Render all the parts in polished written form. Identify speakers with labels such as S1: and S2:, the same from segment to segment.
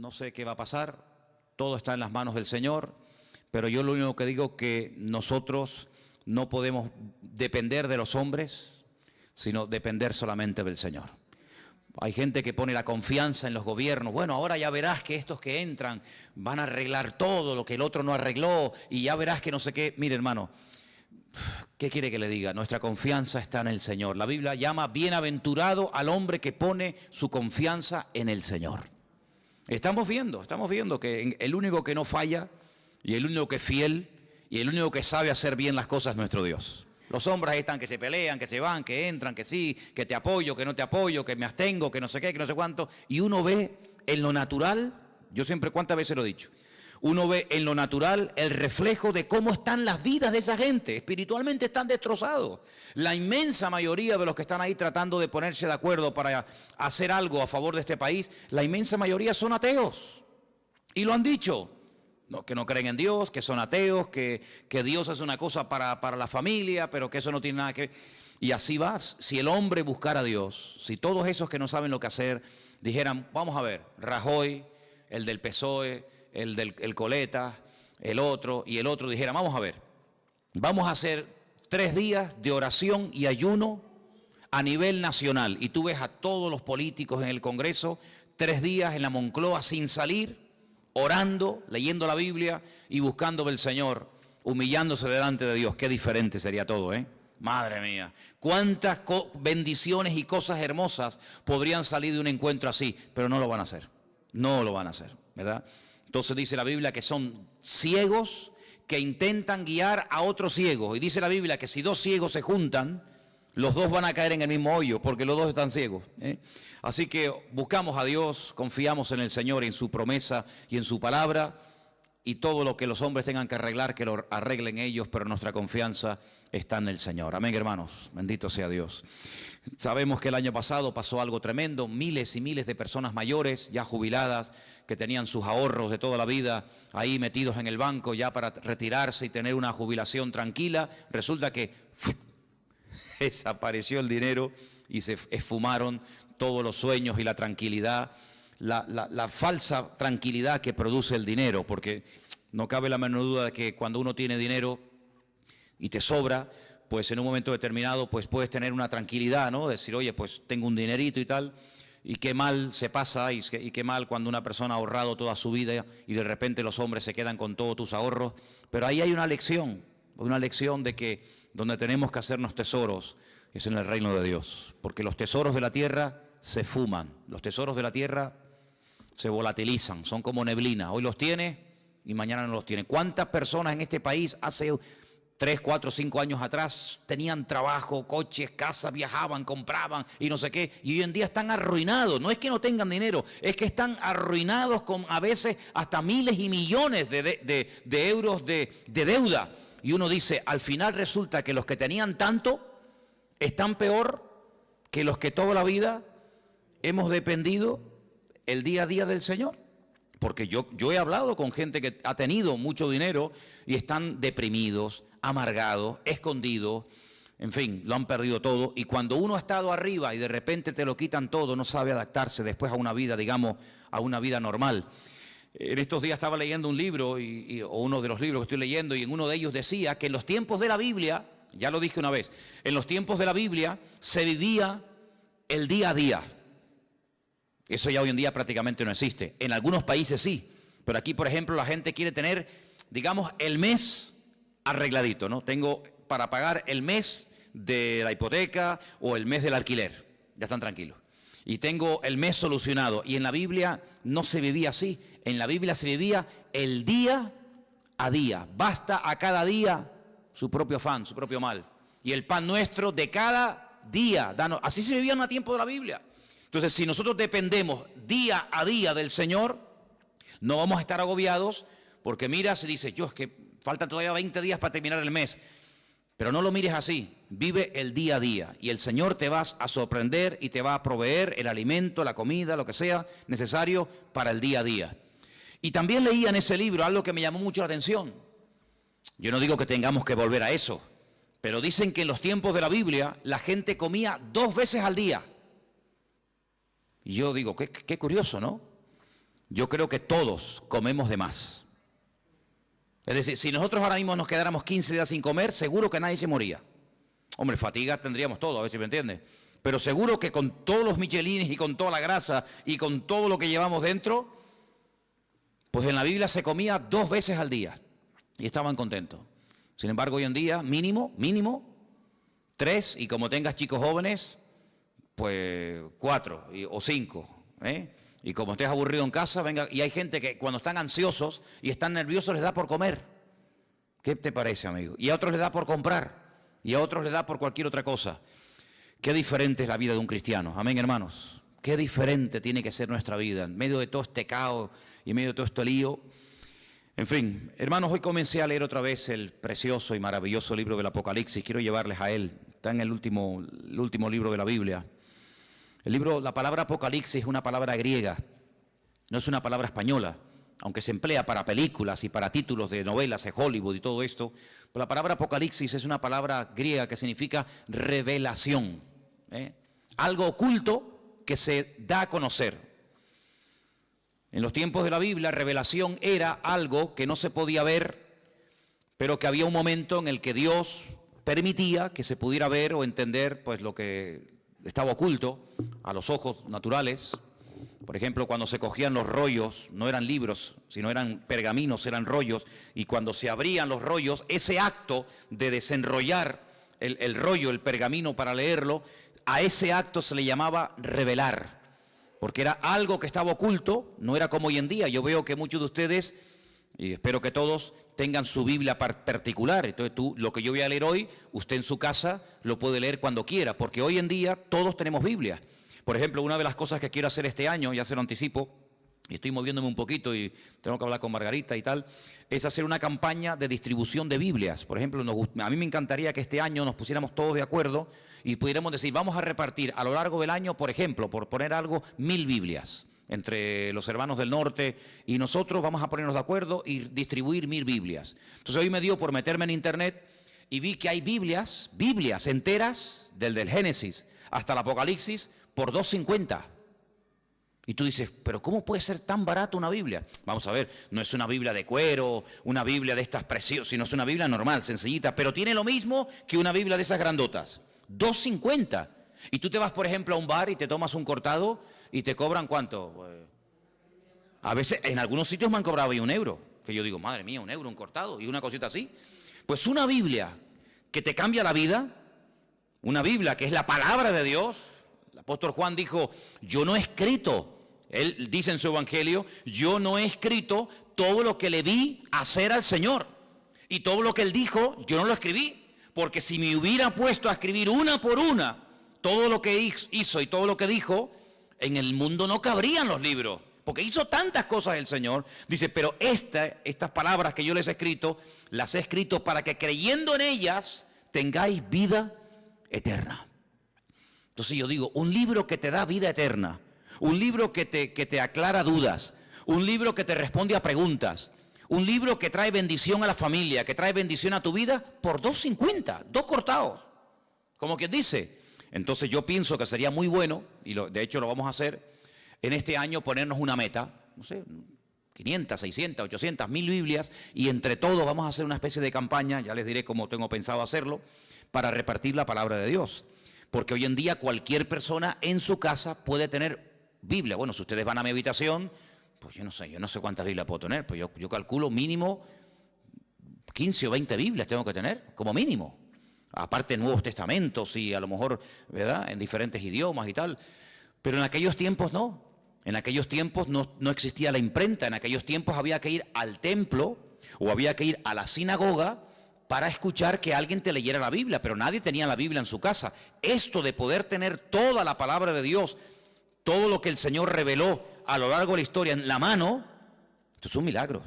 S1: no sé qué va a pasar, todo está en las manos del Señor, pero yo lo único que digo es que nosotros no podemos depender de los hombres, sino depender solamente del Señor. Hay gente que pone la confianza en los gobiernos. Bueno, ahora ya verás que estos que entran van a arreglar todo lo que el otro no arregló y ya verás que no sé qué. Mire, hermano, ¿qué quiere que le diga? Nuestra confianza está en el Señor. La Biblia llama bienaventurado al hombre que pone su confianza en el Señor. Estamos viendo que el único que no falla y el único que es fiel y el único que sabe hacer bien las cosas es nuestro Dios. Los hombres ahí están que se pelean, que se van, que entran, que sí, que te apoyo, que no te apoyo, que me abstengo, que no sé qué, que no sé cuánto. Y uno ve en lo natural, yo siempre cuántas veces lo he dicho, uno ve en lo natural el reflejo de cómo están las vidas de esa gente. Espiritualmente están destrozados. La inmensa mayoría de los que están ahí tratando de ponerse de acuerdo para hacer algo a favor de este país, la inmensa mayoría son ateos. Y lo han dicho. No, que no creen en Dios, que son ateos, que Dios es una cosa para la familia, pero que eso no tiene nada que ver. Y así vas. Si el hombre buscara a Dios, si todos esos que no saben lo que hacer dijeran, vamos a ver, Rajoy, el del PSOE, el Coleta, el otro y el otro, dijeran, vamos a ver, vamos a hacer 3 días de oración y ayuno a nivel nacional. Y tú ves a todos los políticos en el Congreso, 3 días en la Moncloa sin salir, orando, leyendo la Biblia y buscando del Señor, humillándose delante de Dios. Qué diferente sería todo, ¿eh? Madre mía, cuántas bendiciones y cosas hermosas podrían salir de un encuentro así, pero no lo van a hacer, no lo van a hacer, ¿verdad? Entonces dice la Biblia que son ciegos que intentan guiar a otros ciegos, y dice la Biblia que si 2 ciegos se juntan, los 2 van a caer en el mismo hoyo, porque los 2 están ciegos, ¿eh? Así que buscamos a Dios, confiamos en el Señor, en su promesa y en su palabra, y todo lo que los hombres tengan que arreglar, que lo arreglen ellos, pero nuestra confianza está en el Señor. Amén, hermanos, bendito sea Dios. Sabemos que el año pasado pasó algo tremendo, miles y miles de personas mayores, ya jubiladas, que tenían sus ahorros de toda la vida ahí metidos en el banco ya para retirarse y tener una jubilación tranquila. Resulta que desapareció el dinero y se esfumaron todos los sueños y la tranquilidad, la falsa tranquilidad que produce el dinero, porque no cabe la menor duda de que cuando uno tiene dinero y te sobra, pues en un momento determinado pues puedes tener una tranquilidad, ¿no? Decir, oye, pues tengo un dinerito y tal, y qué mal se pasa y qué mal cuando una persona ha ahorrado toda su vida y de repente los hombres se quedan con todos tus ahorros. Pero ahí hay una lección de que donde tenemos que hacernos tesoros es en el reino de Dios, porque los tesoros de la tierra se fuman, los tesoros de la tierra se volatilizan, son como neblina, hoy los tienes y mañana no los tienes. ¿Cuántas personas en este país hace 3, 4, 5 años atrás tenían trabajo, coches, casas, viajaban, compraban y no sé qué, y hoy en día están arruinados? No es que no tengan dinero, es que están arruinados con a veces hasta miles y millones de euros de deuda. Y uno dice, al final resulta que los que tenían tanto están peor que los que toda la vida hemos dependido el día a día del Señor. Porque yo he hablado con gente que ha tenido mucho dinero y están deprimidos, amargados, escondidos, en fin, lo han perdido todo. Y cuando uno ha estado arriba y de repente te lo quitan todo, no sabe adaptarse después a una vida, digamos, a una vida normal. En estos días estaba leyendo un libro, o uno de los libros que estoy leyendo, y en uno de ellos decía que en los tiempos de la Biblia, ya lo dije una vez, en los tiempos de la Biblia se vivía el día a día. Eso ya hoy en día prácticamente no existe. En algunos países sí, pero aquí, por ejemplo, la gente quiere tener, digamos, el mes arregladito, ¿no? Tengo para pagar el mes de la hipoteca o el mes del alquiler, ya están tranquilos. Y tengo el mes solucionado. Y en la Biblia no se vivía así. En la Biblia se vivía el día a día. Basta a cada día su propio afán, su propio mal. Y el pan nuestro de cada día. Así se vivía en el tiempo de la Biblia. Entonces, si nosotros dependemos día a día del Señor, no vamos a estar agobiados, porque mira, se dice, yo es que faltan todavía 20 días para terminar el mes. Pero no lo mires así, vive el día a día y el Señor te va a sorprender y te va a proveer el alimento, la comida, lo que sea necesario para el día a día. Y también leía en ese libro algo que me llamó mucho la atención. Yo no digo que tengamos que volver a eso, pero dicen que en los tiempos de la Biblia la gente comía 2 veces al día. Y yo digo, qué curioso, ¿no? yo creo que todos comemos de más. Es decir, si nosotros ahora mismo nos quedáramos 15 días sin comer, seguro que nadie se moría. Hombre, fatiga tendríamos todo, a ver si me entiende. Pero seguro que con todos los michelines y con toda la grasa y con todo lo que llevamos dentro, pues en la Biblia se comía 2 veces al día y estaban contentos. Sin embargo, hoy en día, mínimo, 3, y como tengas chicos jóvenes, pues 4 o 5, ¿eh? Y como estés aburrido en casa, venga, y hay gente que cuando están ansiosos y están nerviosos les da por comer. ¿Qué te parece, amigo? Y a otros les da por comprar, y a otros les da por cualquier otra cosa. Qué diferente es la vida de un cristiano, amén, hermanos. Qué diferente tiene que ser nuestra vida, en medio de todo este caos y en medio de todo este lío. En fin, hermanos, hoy comencé a leer otra vez el precioso y maravilloso libro del Apocalipsis. Quiero llevarles a él. Está en el último libro de la Biblia. La palabra Apocalipsis es una palabra griega, no es una palabra española, aunque se emplea para películas y para títulos de novelas de Hollywood y todo esto. Pero la palabra Apocalipsis es una palabra griega que significa revelación, ¿eh? Algo oculto que se da a conocer. En los tiempos de la Biblia, revelación era algo que no se podía ver, pero que había un momento en el que Dios permitía que se pudiera ver o entender pues lo que estaba oculto a los ojos naturales. Por ejemplo, cuando se cogían los rollos, no eran libros, sino eran pergaminos, eran rollos, y cuando se abrían los rollos, ese acto de desenrollar el rollo, el pergamino para leerlo, a ese acto se le llamaba revelar, porque era algo que estaba oculto, no era como hoy en día. Yo veo que muchos de ustedes, y espero que todos, tengan su Biblia particular. Entonces lo que yo voy a leer hoy, usted en su casa lo puede leer cuando quiera, porque hoy en día todos tenemos Biblia. Por ejemplo, una de las cosas que quiero hacer este año, ya se lo anticipo, y estoy moviéndome un poquito y tengo que hablar con Margarita y tal, es hacer una campaña de distribución de Biblias. Por ejemplo, a mí me encantaría que este año nos pusiéramos todos de acuerdo y pudiéramos decir, vamos a repartir a lo largo del año, por ejemplo, por poner algo, 1000 Biblias. Entre los hermanos del norte y nosotros vamos a ponernos de acuerdo y distribuir 1000 Biblias. Entonces hoy me dio por meterme en internet y vi que hay Biblias enteras, del Génesis hasta el Apocalipsis, por $2.50. Y tú dices, pero ¿cómo puede ser tan barato una Biblia? Vamos a ver, no es una Biblia de cuero, una Biblia de estas preciosas, sino es una Biblia normal, sencillita, pero tiene lo mismo que una Biblia de esas grandotas. $2.50. Y tú te vas, por ejemplo, a un bar y te tomas un cortado y te cobran ¿cuánto? A veces, en algunos sitios me han cobrado ahí €1. Que yo digo, madre mía, €1, un cortado y una cosita así. Pues una Biblia que te cambia la vida, una Biblia que es la palabra de Dios. El apóstol Juan dijo, yo no he escrito, él dice en su evangelio, yo no he escrito todo lo que le vi hacer al Señor. Y todo lo que él dijo, yo no lo escribí. Porque si me hubiera puesto a escribir una por una todo lo que hizo y todo lo que dijo, en el mundo no cabrían los libros. Porque hizo tantas cosas el Señor. Dice, pero estas palabras que yo les he escrito, las he escrito para que creyendo en ellas tengáis vida eterna. Entonces yo digo, un libro que te da vida eterna, un libro que te aclara dudas, un libro que te responde a preguntas, un libro que trae bendición a la familia, que trae bendición a tu vida, por $2.50, 2 cortados, como quien dice. Entonces yo pienso que sería muy bueno, y de hecho lo vamos a hacer, en este año ponernos una meta, no sé, 500, 600, 800, 1000 Biblias, y entre todos vamos a hacer una especie de campaña, ya les diré cómo tengo pensado hacerlo, para repartir la palabra de Dios. Porque hoy en día cualquier persona en su casa puede tener Biblia. Bueno, si ustedes van a mi habitación, pues yo no sé cuántas Biblias puedo tener, pues yo calculo mínimo 15 o 20 Biblias tengo que tener, como mínimo. Aparte Nuevos Testamentos y a lo mejor, ¿verdad?, en diferentes idiomas y tal. Pero en aquellos tiempos no. En aquellos tiempos no existía la imprenta. En aquellos tiempos había que ir al templo o había que ir a la sinagoga para escuchar que alguien te leyera la Biblia, pero nadie tenía la Biblia en su casa. Esto de poder tener toda la palabra de Dios, todo lo que el Señor reveló a lo largo de la historia en la mano, esto es un milagro.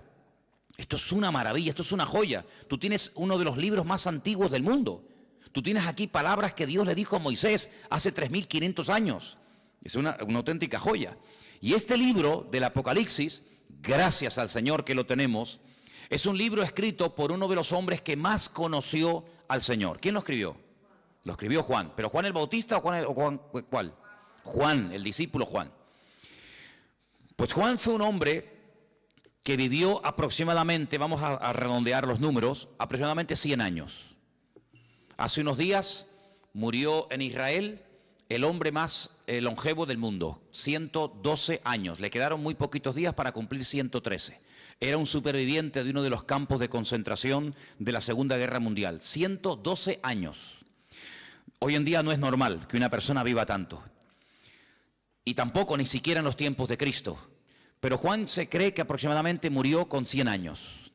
S1: Esto es una maravilla, esto es una joya. Tú tienes uno de los libros más antiguos del mundo. Tú tienes aquí palabras que Dios le dijo a Moisés hace 3500 años. Es una auténtica joya. Y este libro del Apocalipsis, gracias al Señor que lo tenemos, es un libro escrito por uno de los hombres que más conoció al Señor. ¿Quién lo escribió? Lo escribió Juan. ¿Pero Juan el Bautista o Juan ¿cuál? Juan, el discípulo Juan. Pues Juan fue un hombre que vivió aproximadamente, vamos a redondear los números, aproximadamente 100 años. Hace unos días murió en Israel el hombre más longevo del mundo, 112 años. Le quedaron muy poquitos días para cumplir 113. Era un superviviente de uno de los campos de concentración de la Segunda Guerra Mundial. 112 años. Hoy en día no es normal que una persona viva tanto. Y tampoco ni siquiera en los tiempos de Cristo. Pero Juan se cree que aproximadamente murió con 100 años.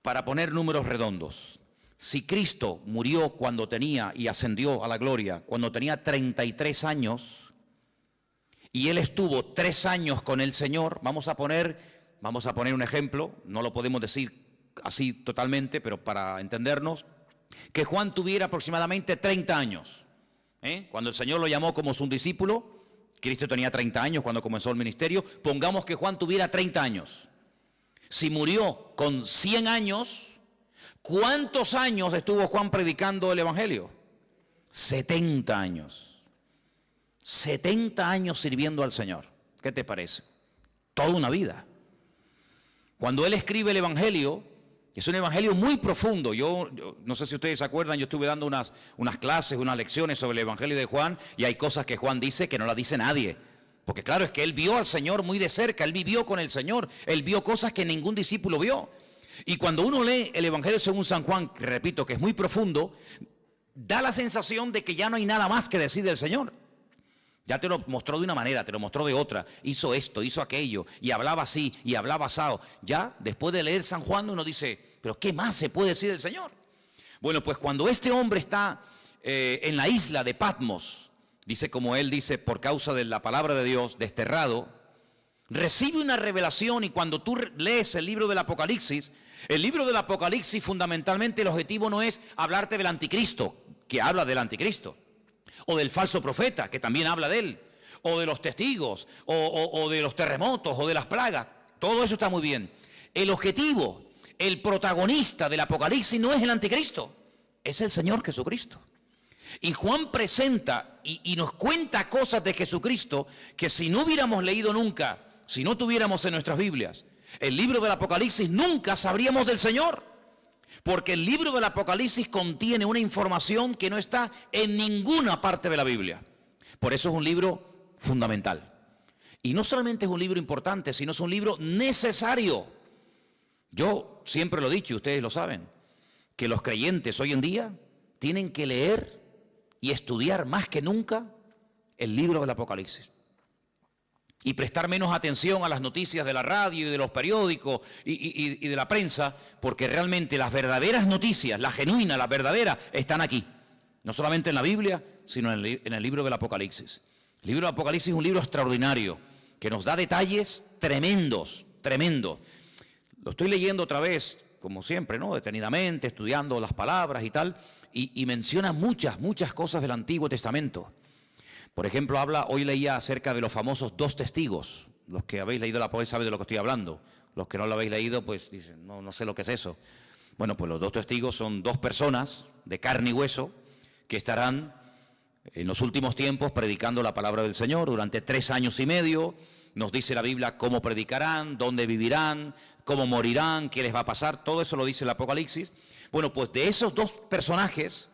S1: Para poner números redondos, si Cristo murió cuando tenía y ascendió a la gloria, cuando tenía 33 años, y él estuvo 3 años con el Señor, vamos a poner un ejemplo, no lo podemos decir así totalmente, pero para entendernos, que Juan tuviera aproximadamente 30 años. Cuando el Señor lo llamó como su discípulo, Cristo tenía 30 años cuando comenzó el ministerio, pongamos que Juan tuviera 30 años. Si murió con 100 años, ¿cuántos años estuvo Juan predicando el Evangelio? 70 años. 70 años sirviendo al Señor. ¿Qué te parece? Toda una vida. Cuando él escribe el Evangelio, es un evangelio muy profundo. Yo no sé si ustedes se acuerdan, yo estuve dando unas clases, unas lecciones sobre el Evangelio de Juan, y hay cosas que Juan dice que no las dice nadie. Porque claro, es que él vio al Señor muy de cerca, él vivió con el Señor, él vio cosas que ningún discípulo vio. Y cuando uno lee el Evangelio según San Juan, que repito que es muy profundo, da la sensación de que ya no hay nada más que decir del Señor. Ya te lo mostró de una manera, te lo mostró de otra, hizo esto, hizo aquello, y hablaba así, y hablaba asado. Ya, después de leer San Juan, uno dice, ¿pero qué más se puede decir del Señor? Bueno, pues cuando este hombre está en la isla de Patmos, dice como él dice, por causa de la palabra de Dios, desterrado, recibe una revelación, y cuando tú lees el libro del Apocalipsis fundamentalmente el objetivo no es hablarte del anticristo, que habla del anticristo, o del falso profeta, que también habla de él, o de los testigos, o de los terremotos, o de las plagas. Todo eso está muy bien. El objetivo, el protagonista del Apocalipsis no es el anticristo, es el Señor Jesucristo. Y Juan presenta y nos cuenta cosas de Jesucristo que si no hubiéramos leído nunca, si no tuviéramos en nuestras Biblias el libro del Apocalipsis, nunca sabríamos del Señor. Porque el libro del Apocalipsis contiene una información que no está en ninguna parte de la Biblia. Por eso es un libro fundamental. Y no solamente es un libro importante, sino es un libro necesario. Yo siempre lo he dicho, y ustedes lo saben, que los creyentes hoy en día tienen que leer y estudiar más que nunca el libro del Apocalipsis. Y prestar menos atención a las noticias de la radio y de los periódicos y de la prensa, porque realmente las verdaderas noticias, las genuinas, las verdaderas, están aquí. No solamente en la Biblia, sino en el libro del Apocalipsis. El libro del Apocalipsis es un libro extraordinario, que nos da detalles tremendos, tremendos. Lo estoy leyendo otra vez, como siempre, ¿no? Detenidamente, estudiando las palabras y tal, y menciona muchas cosas del Antiguo Testamento. Por ejemplo, hoy leía acerca de los famosos 2 testigos. Los que habéis leído la poesía saben de lo que estoy hablando. Los que no lo habéis leído, pues dicen, no sé lo que es eso. Bueno, pues los 2 testigos son 2 personas de carne y hueso que estarán en los últimos tiempos predicando la palabra del Señor durante 3 años y medio. Nos dice la Biblia cómo predicarán, dónde vivirán, cómo morirán, qué les va a pasar. Todo eso lo dice el Apocalipsis. Bueno, pues de esos 2 personajes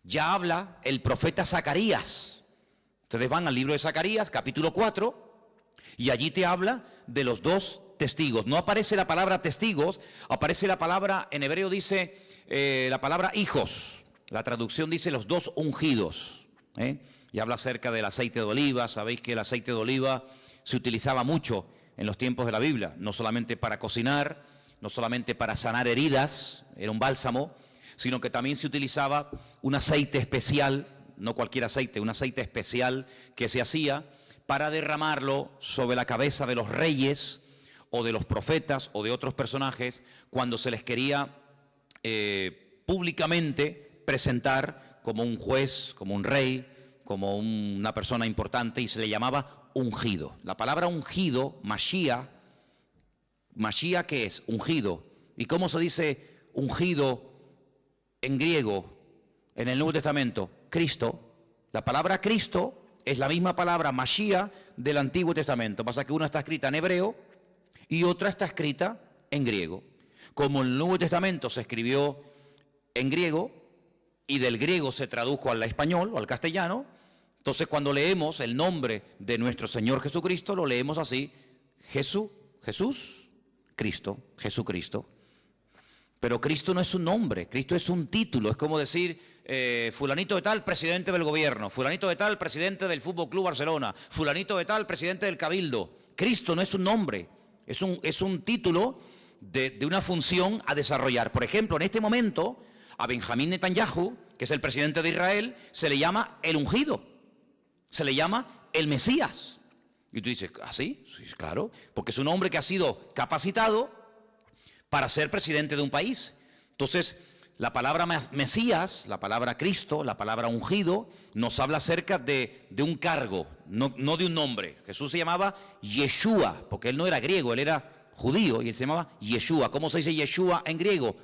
S1: ya habla el profeta Zacarías. Ustedes van al libro de Zacarías, capítulo 4, y allí te habla de los 2 testigos. No aparece la palabra testigos, aparece la palabra, en hebreo dice la palabra hijos. La traducción dice los 2 ungidos. Y habla acerca del aceite de oliva. Sabéis que el aceite de oliva se utilizaba mucho en los tiempos de la Biblia, no solamente para cocinar, no solamente para sanar heridas, era un bálsamo, sino que también se utilizaba un aceite especial, no cualquier aceite, un aceite especial que se hacía para derramarlo sobre la cabeza de los reyes o de los profetas o de otros personajes cuando se les quería públicamente presentar como un juez, como un rey, como una persona importante, y se le llamaba ungido. La palabra ungido, Mashiach, ¿qué es? Ungido. ¿Y cómo se dice ungido en griego en el Nuevo Testamento? Cristo. La palabra Cristo es la misma palabra Mashiach del Antiguo Testamento. Pasa que una está escrita en hebreo y otra está escrita en griego. Como el Nuevo Testamento se escribió en griego y del griego se tradujo al español o al castellano, entonces cuando leemos el nombre de nuestro Señor Jesucristo, lo leemos así: Jesús, Cristo, Jesucristo. Pero Cristo no es un nombre, Cristo es un título. Es como decir, fulanito de tal, presidente del gobierno, fulanito de tal, presidente del Fútbol Club Barcelona, fulanito de tal, presidente del Cabildo. Cristo no es un nombre, es un título de una función a desarrollar. Por ejemplo, en este momento, a Benjamín Netanyahu, que es el presidente de Israel, se le llama el ungido, se le llama el Mesías. Y tú dices, ¿ah, sí? Sí, claro, porque es un hombre que ha sido capacitado para ser presidente de un país. Entonces, la palabra Mesías, la palabra Cristo, la palabra ungido, nos habla acerca de un cargo, no de un nombre. Jesús se llamaba Yeshua, porque él no era griego, él era judío, y él se llamaba Yeshua. ¿Cómo se dice Yeshua en griego?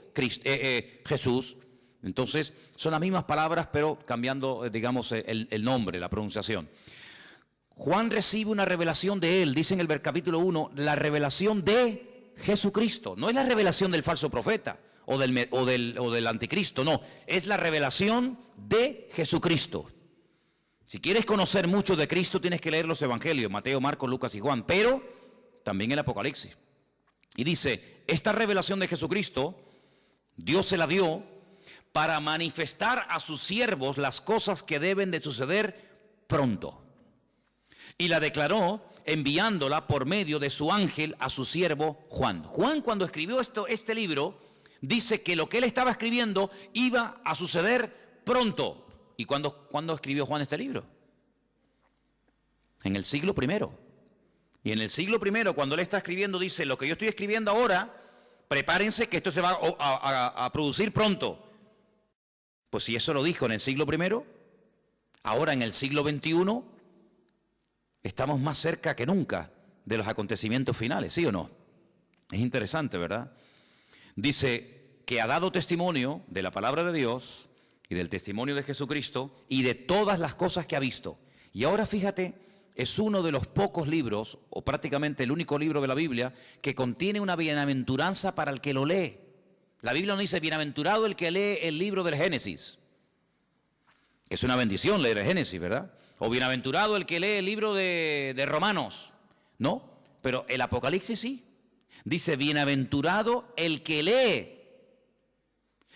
S1: Jesús. Entonces, son las mismas palabras, pero cambiando, digamos, el nombre, la pronunciación. Juan recibe una revelación de él, dice en el capítulo 1, la revelación de Jesucristo. No es la revelación del falso profeta o del anticristo, no. Es la revelación de Jesucristo. Si quieres conocer mucho de Cristo, tienes que leer los evangelios, Mateo, Marcos, Lucas y Juan, pero también el Apocalipsis. Y dice, esta revelación de Jesucristo, Dios se la dio para manifestar a sus siervos las cosas que deben de suceder pronto. Y la declaró enviándola por medio de su ángel a su siervo Juan. Juan, cuando escribió este libro, dice que lo que él estaba escribiendo iba a suceder pronto. ¿Y cuándo escribió Juan este libro? En el siglo I. Y en el siglo I, cuando él está escribiendo, dice, lo que yo estoy escribiendo ahora, prepárense que esto se va a producir pronto. Pues si eso lo dijo en el siglo I, ahora en el siglo XXI, estamos más cerca que nunca de los acontecimientos finales, ¿sí o no? Es interesante, ¿verdad? Dice que ha dado testimonio de la palabra de Dios y del testimonio de Jesucristo y de todas las cosas que ha visto. Y ahora fíjate, es uno de los pocos libros, o prácticamente el único libro de la Biblia, que contiene una bienaventuranza para el que lo lee. La Biblia no dice, bienaventurado el que lee el libro del Génesis, que es una bendición leer el Génesis, ¿verdad? O bienaventurado el que lee el libro de Romanos. No, pero el Apocalipsis sí. Dice, bienaventurado el que lee.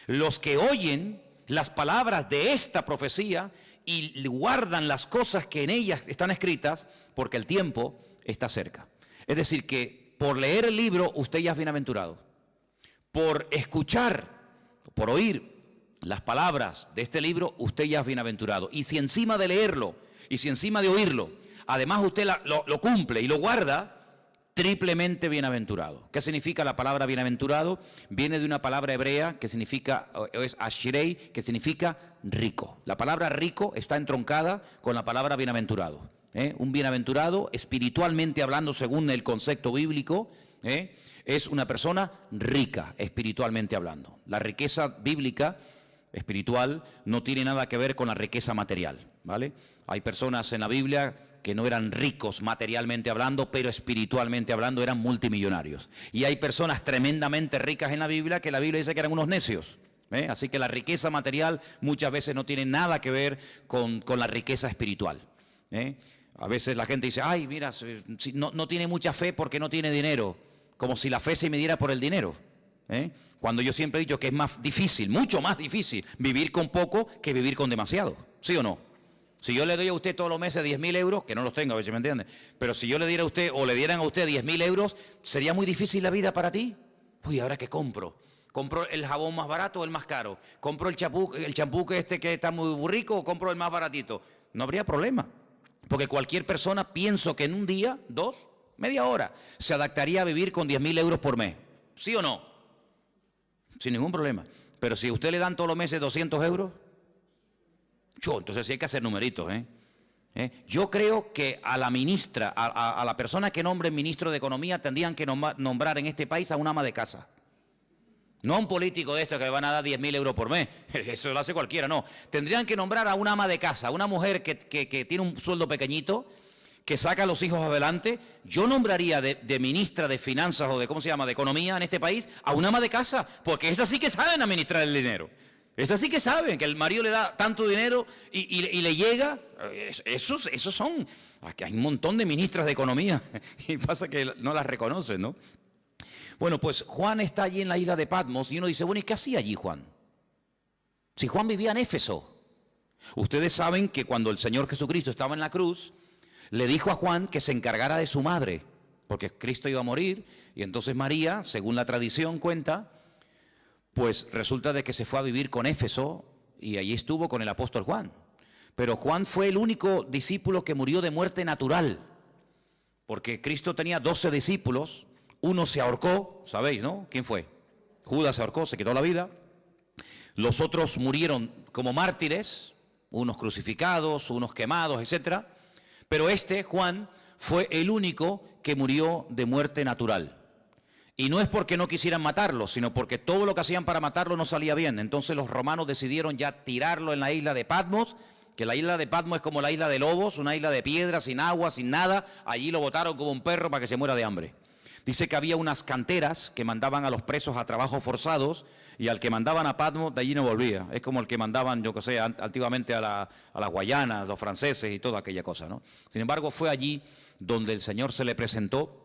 S1: Los que oyen las palabras de esta profecía y guardan las cosas que en ellas están escritas, porque el tiempo está cerca. Es decir, que por leer el libro usted ya es bienaventurado. Por escuchar, por oír las palabras de este libro, usted ya es bienaventurado. Y si encima de leerlo, y si encima de oírlo, además usted lo cumple y lo guarda, triplemente bienaventurado. ¿Qué significa la palabra bienaventurado? Viene de una palabra hebrea que significa, es ashrei, que significa rico. La palabra rico está entroncada con la palabra bienaventurado. Un bienaventurado, espiritualmente hablando, según el concepto bíblico, es una persona rica, espiritualmente hablando. La riqueza bíblica espiritual no tiene nada que ver con la riqueza material, ¿vale? Hay personas en la Biblia que no eran ricos materialmente hablando, pero espiritualmente hablando eran multimillonarios. Y hay personas tremendamente ricas en la Biblia que la Biblia dice que eran unos necios. Así que la riqueza material muchas veces no tiene nada que ver con la riqueza espiritual. A veces la gente dice, ay, mira, no tiene mucha fe porque no tiene dinero, como si la fe se midiera por el dinero. Cuando yo siempre he dicho que es más difícil, mucho más difícil, vivir con poco que vivir con demasiado. ¿Sí o no? Si yo le doy a usted todos los meses 10.000 euros, que no los tengo, a ver si me entiende, pero si yo le diera a usted o le dieran a usted 10.000 euros, ¿sería muy difícil la vida para ti? Uy, ¿ahora qué compro? ¿Compro el jabón más barato o el más caro? ¿Compro el champú que está muy rico o compro el más baratito? No habría problema, porque cualquier persona, pienso que en un día, media hora, se adaptaría a vivir con 10.000 euros por mes. ¿Sí o no? Sin ningún problema. Pero si a usted le dan todos los meses 200 euros, entonces sí hay que hacer numeritos. Yo creo que a la ministra, a la persona que nombre ministro de Economía, tendrían que nombrar en este país a un ama de casa. No a un político de estos que le van a dar 10.000 euros por mes. Eso lo hace cualquiera, no. Tendrían que nombrar a una ama de casa, una mujer que tiene un sueldo pequeñito, que saca a los hijos adelante, yo nombraría de ministra de finanzas o de, ¿cómo se llama?, de economía en este país, a una ama de casa, porque esas sí que saben administrar el dinero. Esas sí que saben que el marido le da tanto dinero y le llega. Esos son, aquí hay un montón de ministras de economía y pasa que no las reconocen, ¿no? Bueno, pues Juan está allí en la isla de Patmos y uno dice, bueno, ¿y qué hacía allí Juan? Si Juan vivía en Éfeso. Ustedes saben que cuando el Señor Jesucristo estaba en la cruz, le dijo a Juan que se encargara de su madre, porque Cristo iba a morir, y entonces María, según la tradición cuenta, pues resulta de que se fue a vivir con Éfeso y allí estuvo con el apóstol Juan. Pero Juan fue el único discípulo que murió de muerte natural, porque Cristo tenía 12 discípulos, uno se ahorcó, ¿sabéis, no? ¿Quién fue? Judas se ahorcó, se quitó la vida. Los otros murieron como mártires, unos crucificados, unos quemados, etcétera. Pero Juan, fue el único que murió de muerte natural. Y no es porque no quisieran matarlo, sino porque todo lo que hacían para matarlo no salía bien. Entonces los romanos decidieron ya tirarlo en la isla de Patmos, que la isla de Patmos es como la isla de Lobos, una isla de piedra, sin agua, sin nada. Allí lo botaron como un perro para que se muera de hambre. Dice que había unas canteras que mandaban a los presos a trabajos forzados y al que mandaban a Patmos de allí no volvía. Es como el que mandaban, yo que sé, antiguamente a las Guayanas, los franceses y toda aquella cosa, ¿no? Sin embargo, fue allí donde el Señor se le presentó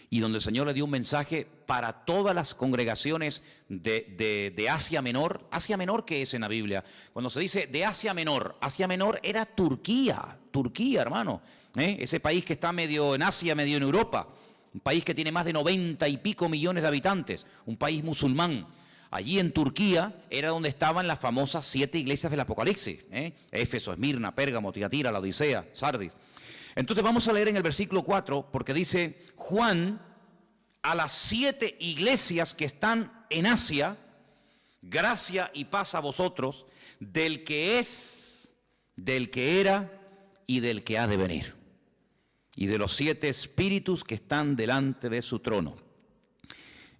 S1: y donde el Señor le dio un mensaje para todas las congregaciones de Asia Menor. ¿Asia Menor qué es en la Biblia? Cuando se dice de Asia Menor era Turquía, hermano. Ese país que está medio en Asia, medio en Europa. Un país que tiene más de 90 y pico millones de habitantes, un país musulmán. Allí en Turquía era donde estaban las famosas 7 iglesias del Apocalipsis, Éfeso, Esmirna, Pérgamo, Tiatira, la Odisea, Sardis. Entonces vamos a leer en el versículo 4, porque dice, Juan, a las 7 iglesias que están en Asia, gracia y paz a vosotros, del que es, del que era y del que ha de venir, y de los 7 espíritus que están delante de su trono,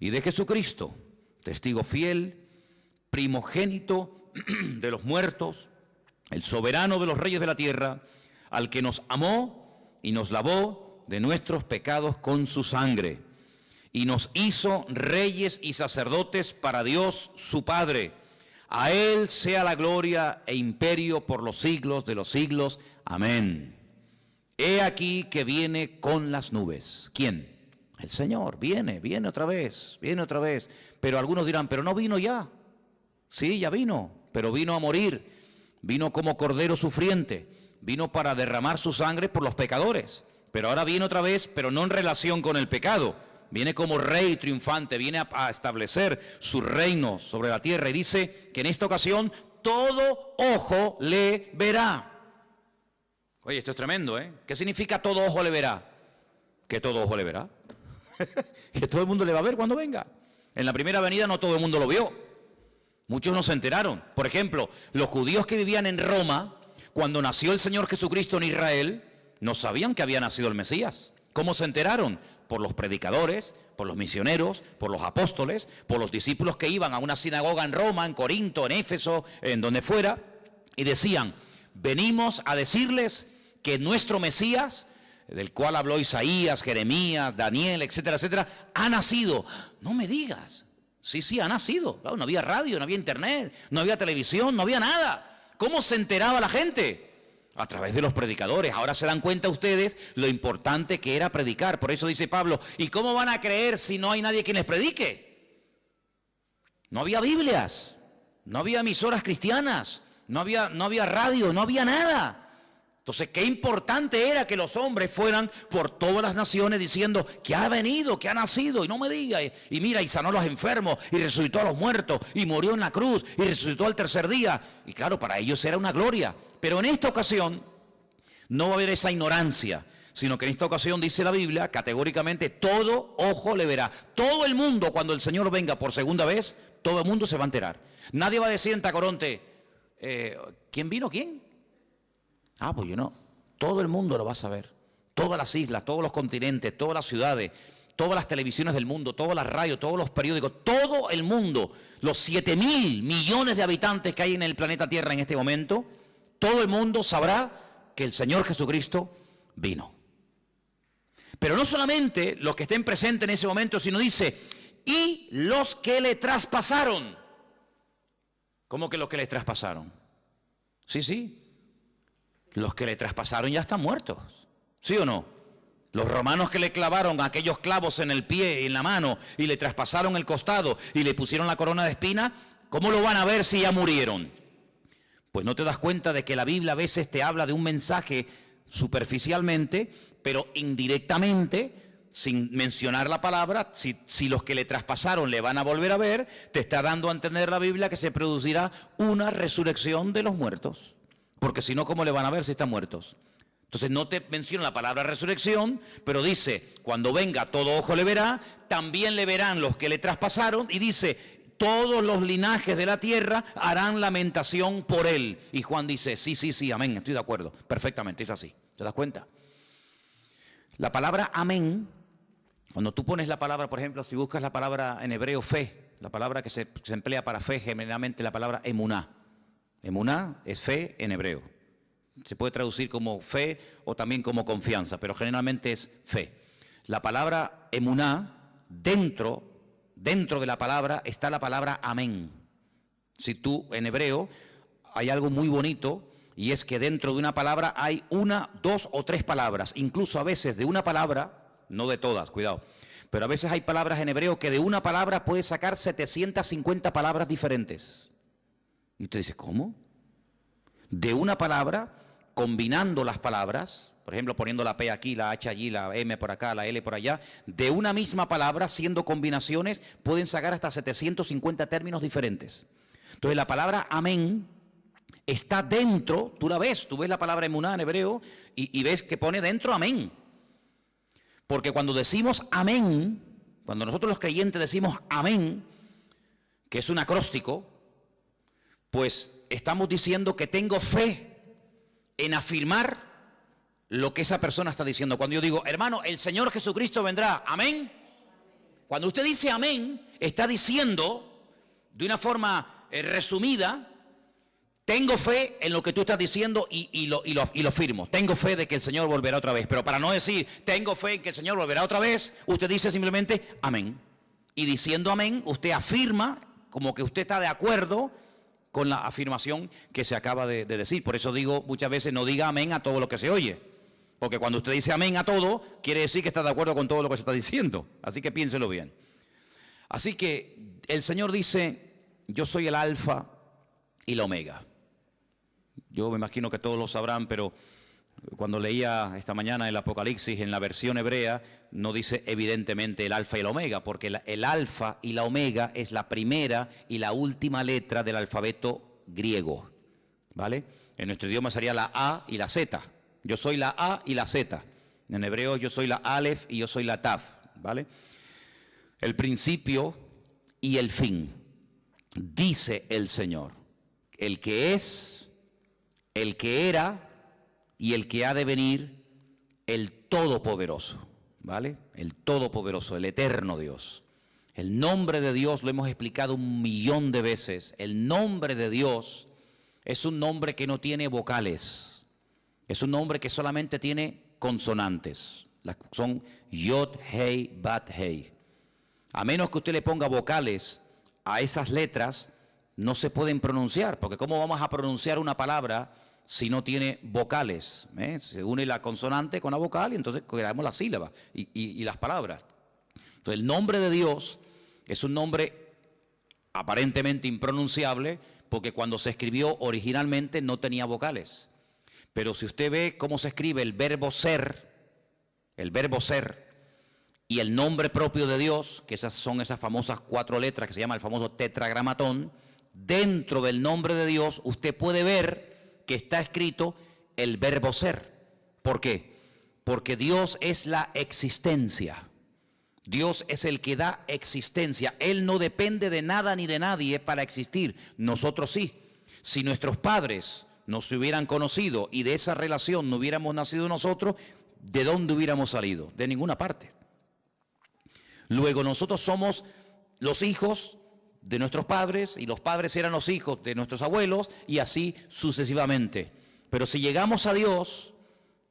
S1: y de Jesucristo, testigo fiel, primogénito de los muertos, el soberano de los reyes de la tierra, al que nos amó y nos lavó de nuestros pecados con su sangre, y nos hizo reyes y sacerdotes para Dios su Padre. A Él sea la gloria e imperio por los siglos de los siglos. Amén. He aquí que viene con las nubes. ¿Quién? El Señor. Viene otra vez, viene otra vez. Pero algunos dirán, pero no vino ya. Sí, ya vino, pero vino a morir. Vino como cordero sufriente. Vino para derramar su sangre por los pecadores. Pero ahora viene otra vez, pero no en relación con el pecado. Viene como rey triunfante, viene a establecer su reino sobre la tierra. Y dice que en esta ocasión todo ojo le verá. Oye, esto es tremendo, ¿eh? ¿Qué significa todo ojo le verá? Que todo ojo le verá. Que todo el mundo le va a ver cuando venga. En la primera venida no todo el mundo lo vio. Muchos no se enteraron. Por ejemplo, los judíos que vivían en Roma, cuando nació el Señor Jesucristo en Israel, no sabían que había nacido el Mesías. ¿Cómo se enteraron? Por los predicadores, por los misioneros, por los apóstoles, por los discípulos que iban a una sinagoga en Roma, en Corinto, en Éfeso, en donde fuera, y decían, venimos a decirles que nuestro Mesías, del cual habló Isaías, Jeremías, Daniel, etcétera, etcétera, ha nacido. No me digas. Sí, ha nacido. Claro, no había radio, no había internet, no había televisión, no había nada. ¿Cómo se enteraba la gente? A través de los predicadores. Ahora se dan cuenta ustedes lo importante que era predicar. Por eso dice Pablo, ¿y cómo van a creer si no hay nadie quien les predique? No había Biblias, no había emisoras cristianas, no había radio, no había nada. Entonces, qué importante era que los hombres fueran por todas las naciones diciendo que ha venido, que ha nacido, y no me diga, y mira, y sanó a los enfermos, y resucitó a los muertos, y murió en la cruz, y resucitó al tercer día. Y claro, para ellos era una gloria. Pero en esta ocasión no va a haber esa ignorancia, sino que en esta ocasión dice la Biblia, categóricamente, todo ojo le verá. Todo el mundo, cuando el Señor venga por segunda vez, todo el mundo se va a enterar. Nadie va a decir en Tacoronte, ¿quién vino? ¿Quién? Ah, pues yo no. Todo el mundo lo va a saber. Todas las islas, todos los continentes, todas las ciudades, todas las televisiones del mundo, todas las radios, todos los periódicos, todo el mundo, los 7.000 millones de habitantes que hay en el planeta Tierra en este momento, todo el mundo sabrá que el Señor Jesucristo vino. Pero no solamente los que estén presentes en ese momento, sino dice, y los que le traspasaron. ¿Cómo que los que le traspasaron? Sí, sí. Los que le traspasaron ya están muertos. ¿Sí o no? Los romanos que le clavaron aquellos clavos en el pie y en la mano y le traspasaron el costado y le pusieron la corona de espina, ¿cómo lo van a ver si ya murieron? Pues no te das cuenta de que la Biblia a veces te habla de un mensaje superficialmente, pero indirectamente, sin mencionar la palabra, si los que le traspasaron le van a volver a ver, te está dando a entender la Biblia que se producirá una resurrección de los muertos. Porque si no, ¿cómo le van a ver si están muertos? Entonces no te menciona la palabra resurrección, pero dice, cuando venga todo ojo le verá, también le verán los que le traspasaron, y dice, todos los linajes de la tierra harán lamentación por él. Y Juan dice, sí, sí, sí, amén, estoy de acuerdo, perfectamente, es así. ¿Te das cuenta? La palabra amén, cuando tú pones la palabra, por ejemplo, si buscas la palabra en hebreo fe, la palabra que se emplea para fe, generalmente la palabra emuná. Emuná es fe en hebreo. Se puede traducir como fe o también como confianza, pero generalmente es fe. La palabra emuná, dentro de la palabra está la palabra amén. Si tú en hebreo hay algo muy bonito, y es que dentro de una palabra hay una, dos o tres palabras. Incluso a veces de una palabra, no de todas, cuidado, pero a veces hay palabras en hebreo que de una palabra puedes sacar 750 palabras diferentes. Y usted dice, ¿cómo? De una palabra, combinando las palabras, por ejemplo, poniendo la P aquí, la H allí, la M por acá, la L por allá, de una misma palabra, siendo combinaciones, pueden sacar hasta 750 términos diferentes. Entonces la palabra amén está dentro, tú la ves, tú ves la palabra emuná en hebreo y ves que pone dentro amén. Porque cuando decimos amén, cuando nosotros los creyentes decimos amén, que es un acróstico, pues estamos diciendo que tengo fe en afirmar lo que esa persona está diciendo. Cuando yo digo, hermano, el Señor Jesucristo vendrá, amén. Cuando usted dice amén, está diciendo de una forma resumida, tengo fe en lo que tú estás diciendo y lo firmo. Tengo fe de que el Señor volverá otra vez. Pero para no decir, tengo fe en que el Señor volverá otra vez, usted dice simplemente, amén. Y diciendo amén, usted afirma como que usted está de acuerdo con la afirmación que se acaba de decir. Por eso digo muchas veces, no diga amén a todo lo que se oye. Porque cuando usted dice amén a todo, quiere decir que está de acuerdo con todo lo que se está diciendo. Así que piénselo bien. Así que el Señor dice, yo soy el alfa y la omega. Yo me imagino que todos lo sabrán, pero cuando leía esta mañana el Apocalipsis en la versión hebrea, no dice evidentemente el alfa y el omega, porque el alfa y la omega es la primera y la última letra del alfabeto griego, ¿vale? En nuestro idioma sería la A y la Z. Yo soy la A y la Z. En hebreo yo soy la Aleph y yo soy la Taf, ¿vale? El principio y el fin, dice el Señor, el que es, el que era y el que ha de venir, el Todopoderoso, ¿vale? El Todopoderoso, el eterno Dios. El nombre de Dios lo hemos explicado 1.000.000 de veces. El nombre de Dios es un nombre que no tiene vocales. Es un nombre que solamente tiene consonantes. Son Yod, Hei, Bat, Hei. A menos que usted le ponga vocales a esas letras, no se pueden pronunciar. Porque ¿cómo vamos a pronunciar una palabra si no tiene vocales? Se une la consonante con la vocal y entonces creamos las sílabas y las palabras. Entonces el nombre de Dios es un nombre aparentemente impronunciable porque cuando se escribió originalmente no tenía vocales. Pero si usted ve cómo se escribe el verbo ser y el nombre propio de Dios, que son esas famosas 4 letras que se llama el famoso tetragramatón, dentro del nombre de Dios usted puede ver que está escrito el verbo ser. ¿Por qué? Porque Dios es la existencia. Dios es el que da existencia. Él no depende de nada ni de nadie para existir. Nosotros sí. Si nuestros padres no se hubieran conocido y de esa relación no hubiéramos nacido nosotros, ¿de dónde hubiéramos salido? De ninguna parte. Luego nosotros somos los hijos de nuestros padres y los padres eran los hijos de nuestros abuelos y así sucesivamente. Pero si llegamos a Dios,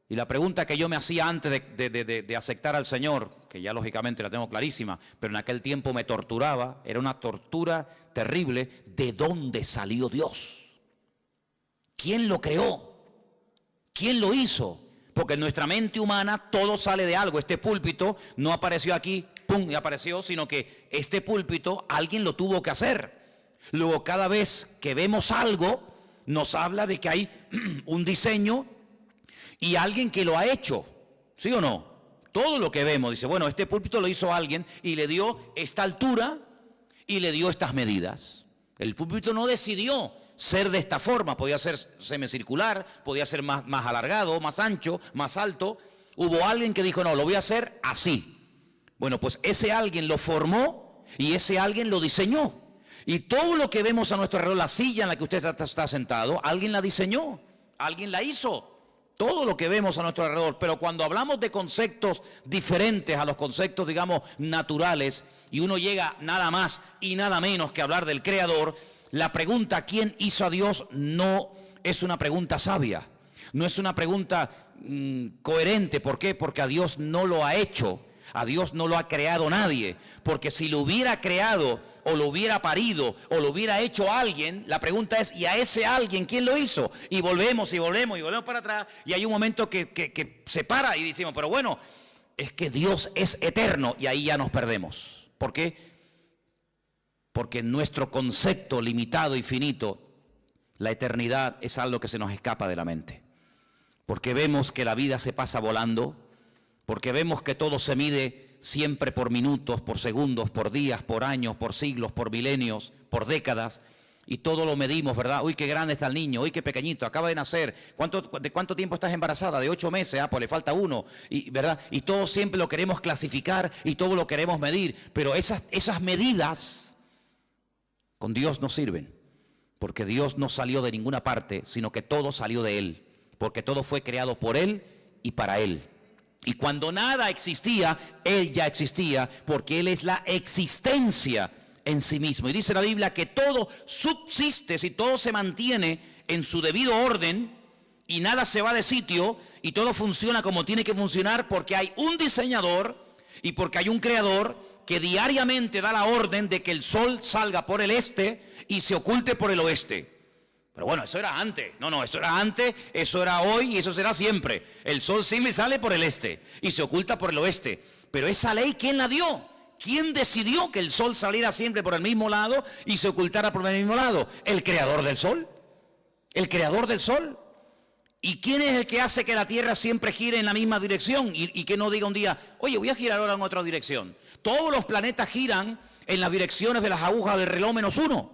S1: Y la pregunta que yo me hacía antes de aceptar al Señor, que ya lógicamente la tengo clarísima, pero en aquel tiempo me torturaba, era una tortura terrible, ¿de dónde salió Dios? ¿Quién lo creó? ¿Quién lo hizo? Porque en nuestra mente humana todo sale de algo. Este púlpito no apareció aquí, pum, y apareció, sino que este púlpito alguien lo tuvo que hacer. Luego cada vez que vemos algo, nos habla de que hay un diseño y alguien que lo ha hecho, ¿sí o no? Todo lo que vemos, dice, bueno, este púlpito lo hizo alguien y le dio esta altura y le dio estas medidas. El púlpito no decidió ser de esta forma, podía ser semicircular, podía ser más alargado, más ancho, más alto. Hubo alguien que dijo, no, lo voy a hacer así. Bueno, pues ese alguien lo formó y ese alguien lo diseñó. Y todo lo que vemos a nuestro alrededor, la silla en la que usted está sentado, alguien la diseñó, alguien la hizo. Todo lo que vemos a nuestro alrededor, pero cuando hablamos de conceptos diferentes a los conceptos, digamos, naturales, y uno llega nada más y nada menos que hablar del Creador, la pregunta ¿quién hizo a Dios? No es una pregunta sabia, no es una pregunta coherente. ¿Por qué? Porque a Dios no lo ha hecho, a Dios no lo ha creado nadie, porque si lo hubiera creado o lo hubiera parido o lo hubiera hecho alguien, la pregunta es ¿y a ese alguien quién lo hizo? Y volvemos para atrás, y hay un momento que se para y decimos, pero bueno, es que Dios es eterno, y ahí ya nos perdemos. ¿Por qué? Porque en nuestro concepto limitado y finito, la eternidad es algo que se nos escapa de la mente, porque vemos que la vida se pasa volando, porque vemos que todo se mide siempre por minutos, por segundos, por días, por años, por siglos, por milenios, por décadas, y todo lo medimos, ¿verdad? Uy, qué grande está el niño, uy, qué pequeñito, acaba de nacer. ¿De cuánto tiempo estás embarazada? De 8 meses, pues le falta 1, y, ¿verdad? Y todo siempre lo queremos clasificar y todo lo queremos medir, pero esas medidas con Dios no sirven, porque Dios no salió de ninguna parte, sino que todo salió de Él, porque todo fue creado por Él y para Él. Y cuando nada existía, Él ya existía, porque Él es la existencia en sí mismo. Y dice la Biblia que todo subsiste, si todo se mantiene en su debido orden y nada se va de sitio y todo funciona como tiene que funcionar, porque hay un diseñador y porque hay un creador que diariamente da la orden de que el sol salga por el este y se oculte por el oeste. Pero bueno, eso era antes. No, eso era antes, eso era hoy y eso será siempre. El sol siempre sale por el este y se oculta por el oeste. Pero esa ley, ¿quién la dio? ¿Quién decidió que el sol saliera siempre por el mismo lado y se ocultara por el mismo lado? El creador del sol. El creador del sol. ¿Y quién es el que hace que la Tierra siempre gire en la misma dirección? Y que no diga un día, oye, voy a girar ahora en otra dirección. Todos los planetas giran en las direcciones de las agujas del reloj menos uno.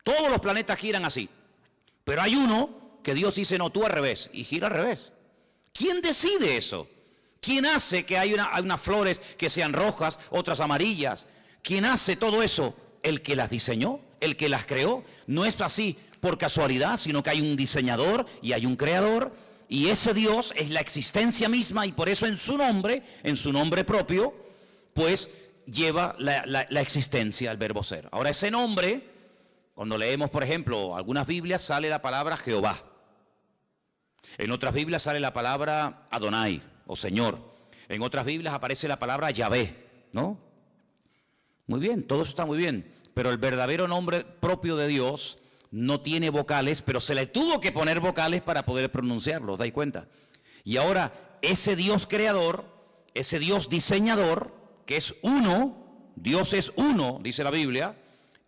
S1: Todos los planetas giran así. Pero hay uno que Dios dice, no, tú al revés, y gira al revés. ¿Quién decide eso? ¿Quién hace que hay unas flores que sean rojas, otras amarillas? ¿Quién hace todo eso? El que las diseñó, el que las creó. No es así por casualidad, sino que hay un diseñador y hay un creador, y ese Dios es la existencia misma, y por eso en su nombre propio, pues lleva la existencia, el verbo ser. Ahora ese nombre, cuando leemos, por ejemplo, algunas Biblias sale la palabra Jehová. En otras Biblias sale la palabra Adonai, o Señor. En otras Biblias aparece la palabra Yahvé, ¿no? Muy bien, todo eso está muy bien. Pero el verdadero nombre propio de Dios no tiene vocales, pero se le tuvo que poner vocales para poder pronunciarlo, ¿os dais cuenta? Y ahora, ese Dios creador, ese Dios diseñador, que es uno, Dios es uno, dice la Biblia,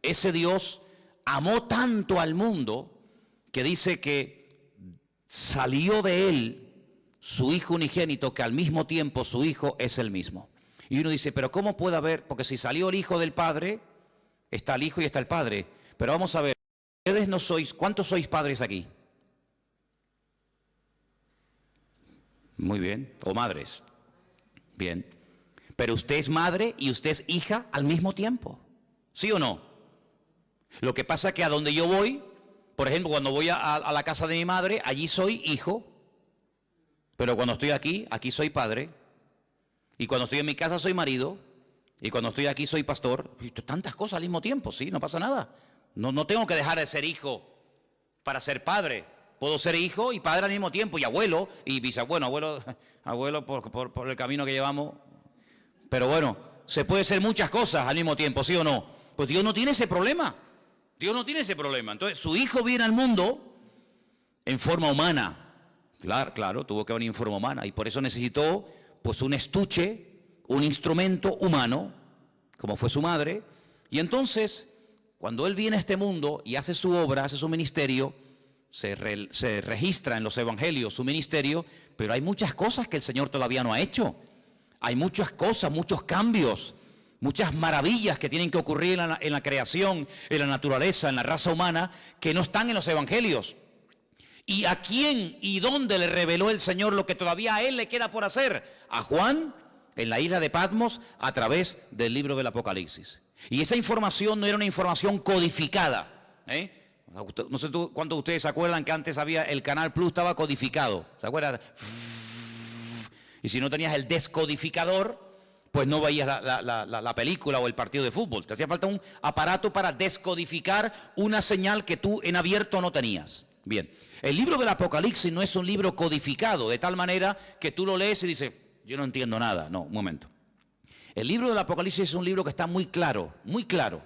S1: ese Dios amó tanto al mundo que dice que salió de él su Hijo unigénito, que al mismo tiempo su Hijo es el mismo. Y uno dice, pero ¿cómo puede haber? Porque si salió el Hijo del Padre, está el Hijo y está el Padre. Pero vamos a ver, ustedes no sois, ¿cuántos sois padres aquí? Muy bien, o madres. Bien. Pero usted es madre y usted es hija al mismo tiempo, ¿sí o no? Lo que pasa es que a donde yo voy, por ejemplo, cuando voy a la casa de mi madre, allí soy hijo. Pero cuando estoy aquí, aquí soy padre. Y cuando estoy en mi casa soy marido. Y cuando estoy aquí soy pastor. Y tantas cosas al mismo tiempo, sí, no pasa nada. No tengo que dejar de ser hijo para ser padre. Puedo ser hijo y padre al mismo tiempo, y abuelo, y bisabuelo, abuelo por el camino que llevamos. Pero bueno, se puede ser muchas cosas al mismo tiempo, ¿sí o no? Pues Dios no tiene ese problema. Dios no tiene ese problema. Entonces, su hijo viene al mundo en forma humana. Claro, tuvo que venir en forma humana. Y por eso necesitó, pues, un estuche, un instrumento humano, como fue su madre. Y entonces, cuando él viene a este mundo y hace su obra, hace su ministerio, se registra en los evangelios su ministerio, pero hay muchas cosas que el Señor todavía no ha hecho. Hay muchas cosas, muchos cambios, muchas maravillas que tienen que ocurrir en la creación, en la naturaleza, en la raza humana, que no están en los evangelios. ¿Y a quién y dónde le reveló el Señor lo que todavía a él le queda por hacer? A Juan, en la isla de Patmos, a través del libro del Apocalipsis. Y esa información no era una información codificada, No sé cuántos de ustedes se acuerdan que antes había el Canal Plus, estaba codificado. ¿Se acuerdan? Y si no tenías el descodificador, pues no veías la película o el partido de fútbol. Te hacía falta un aparato para descodificar una señal que tú en abierto no tenías. Bien, el libro del Apocalipsis no es un libro codificado, de tal manera que tú lo lees y dices, yo no entiendo nada. No, un momento. El libro del Apocalipsis es un libro que está muy claro, muy claro.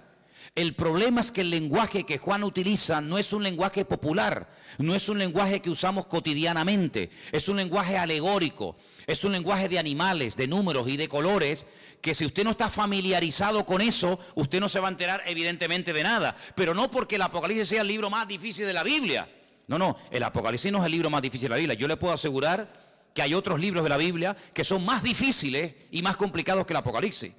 S1: El problema es que el lenguaje que Juan utiliza no es un lenguaje popular, no es un lenguaje que usamos cotidianamente, es un lenguaje alegórico, es un lenguaje de animales, de números y de colores, que si usted no está familiarizado con eso, usted no se va a enterar evidentemente de nada. Pero no porque el Apocalipsis sea el libro más difícil de la Biblia. No, el Apocalipsis no es el libro más difícil de la Biblia. Yo le puedo asegurar que hay otros libros de la Biblia que son más difíciles y más complicados que el Apocalipsis.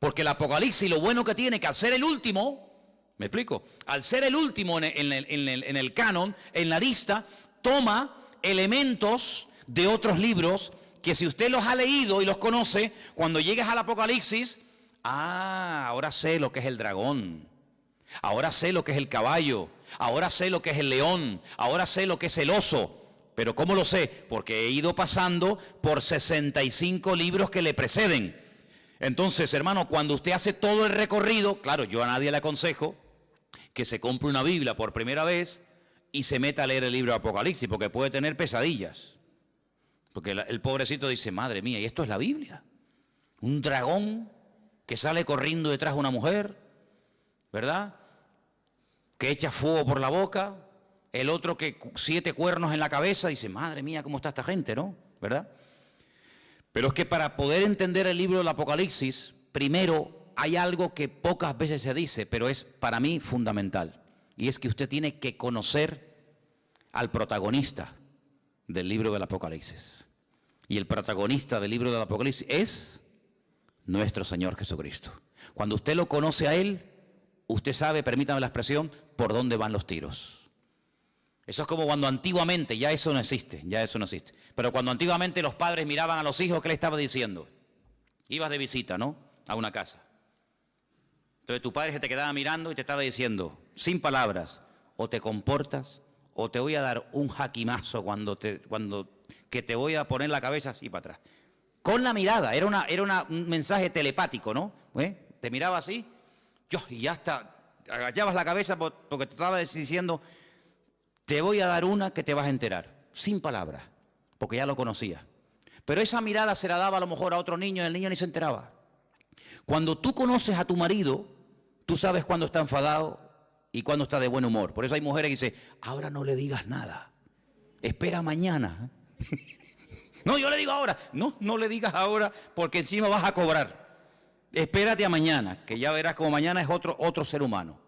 S1: Porque el Apocalipsis lo bueno que tiene que al ser el último, ¿me explico? Al ser el último en el canon, en la lista, toma elementos de otros libros que si usted los ha leído y los conoce, cuando llegues al Apocalipsis, ahora sé lo que es el dragón, ahora sé lo que es el caballo, ahora sé lo que es el león, ahora sé lo que es el oso. ¿Pero cómo lo sé? Porque he ido pasando por 65 libros que le preceden. Entonces, hermano, cuando usted hace todo el recorrido, claro, yo a nadie le aconsejo que se compre una Biblia por primera vez y se meta a leer el libro de Apocalipsis, porque puede tener pesadillas. Porque el pobrecito dice, madre mía, ¿y esto es la Biblia? Un dragón que sale corriendo detrás de una mujer, ¿verdad? Que echa fuego por la boca, el otro que 7 cuernos en la cabeza, dice, madre mía, ¿cómo está esta gente, no? ¿Verdad? Pero es que para poder entender el libro del Apocalipsis, primero hay algo que pocas veces se dice, pero es para mí fundamental. Y es que usted tiene que conocer al protagonista del libro del Apocalipsis. Y el protagonista del libro del Apocalipsis es nuestro Señor Jesucristo. Cuando usted lo conoce a Él, usted sabe, permítame la expresión, por dónde van los tiros. Eso es como cuando antiguamente, ya eso no existe. Pero cuando antiguamente los padres miraban a los hijos, ¿qué le estaba diciendo? Ibas de visita, ¿no? A una casa. Entonces tu padre se te quedaba mirando y te estaba diciendo, sin palabras, o te comportas, o te voy a dar un jaquimazo que te voy a poner la cabeza así para atrás. Con la mirada, era un mensaje telepático, ¿no? Te miraba así, y ya está, agachabas la cabeza porque te estaba diciendo, te voy a dar una que te vas a enterar, sin palabras, porque ya lo conocía. Pero esa mirada se la daba a lo mejor a otro niño y el niño ni se enteraba. Cuando tú conoces a tu marido, tú sabes cuándo está enfadado y cuándo está de buen humor. Por eso hay mujeres que dicen, ahora no le digas nada, espera mañana. No, yo le digo ahora. No le digas ahora porque encima vas a cobrar. Espérate a mañana, que ya verás como mañana es otro ser humano.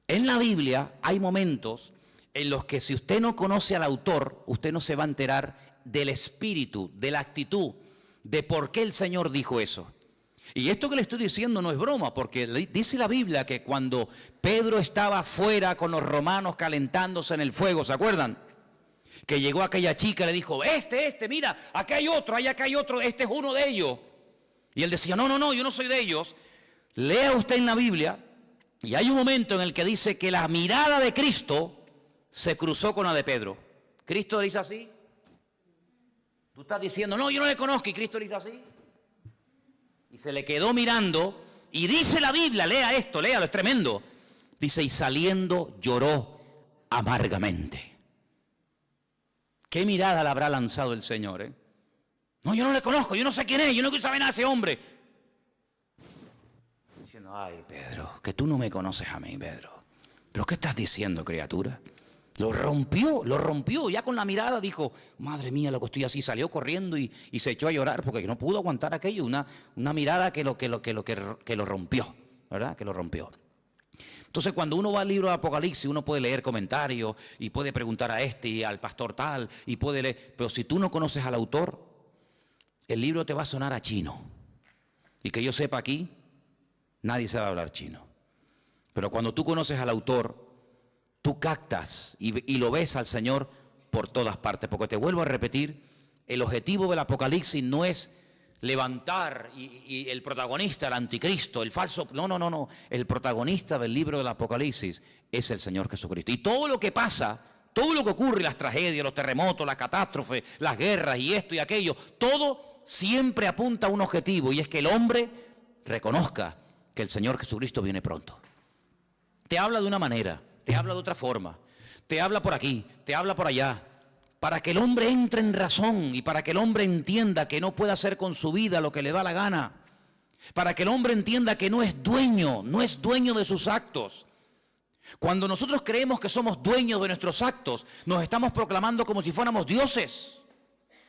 S1: En la Biblia hay momentos en los que si usted no conoce al autor, usted no se va a enterar del espíritu, de la actitud, de por qué el Señor dijo eso. Y esto que le estoy diciendo no es broma, porque dice la Biblia que cuando Pedro estaba afuera con los romanos calentándose en el fuego, ¿se acuerdan? Que llegó aquella chica y le dijo, mira, acá hay otro, acá hay otro, este es uno de ellos. Y él decía, no, yo no soy de ellos. Lea usted en la Biblia. Y hay un momento en el que dice que la mirada de Cristo se cruzó con la de Pedro. Cristo le dice así. Tú estás diciendo, no, yo no le conozco. Y Cristo le dice así. Y se le quedó mirando. Y dice la Biblia, lea esto, léalo, es tremendo. Dice, y saliendo lloró amargamente. ¿Qué mirada le habrá lanzado el Señor? No, yo no le conozco, yo no sé quién es, yo no quiero saber nada de ese hombre. Diciendo, ay, Pedro, que tú no me conoces a mí, Pedro. ¿Pero qué estás diciendo, criatura? Lo rompió, ya con la mirada dijo, madre mía, lo que estoy así, salió corriendo y se echó a llorar porque no pudo aguantar aquello, una mirada que lo rompió, ¿verdad? Que lo rompió. Entonces, cuando uno va al libro de Apocalipsis, uno puede leer comentarios y puede preguntar a este y al pastor tal, y puede leer, pero si tú no conoces al autor, el libro te va a sonar a chino. Y que yo sepa aquí, nadie sabe hablar chino. Pero cuando tú conoces al autor, tú captas y lo ves al Señor por todas partes. Porque te vuelvo a repetir, el objetivo del Apocalipsis no es levantar y el protagonista, el anticristo, el falso. No. El protagonista del libro del Apocalipsis es el Señor Jesucristo. Y todo lo que pasa, todo lo que ocurre, las tragedias, los terremotos, las catástrofes, las guerras y esto y aquello, todo siempre apunta a un objetivo, y es que el hombre reconozca que el Señor Jesucristo viene pronto. Te habla de una manera, te habla de otra forma, te habla por aquí, te habla por allá, para que el hombre entre en razón y para que el hombre entienda que no puede hacer con su vida lo que le da la gana, para que el hombre entienda que no es dueño de sus actos. Cuando nosotros creemos que somos dueños de nuestros actos, nos estamos proclamando como si fuéramos dioses.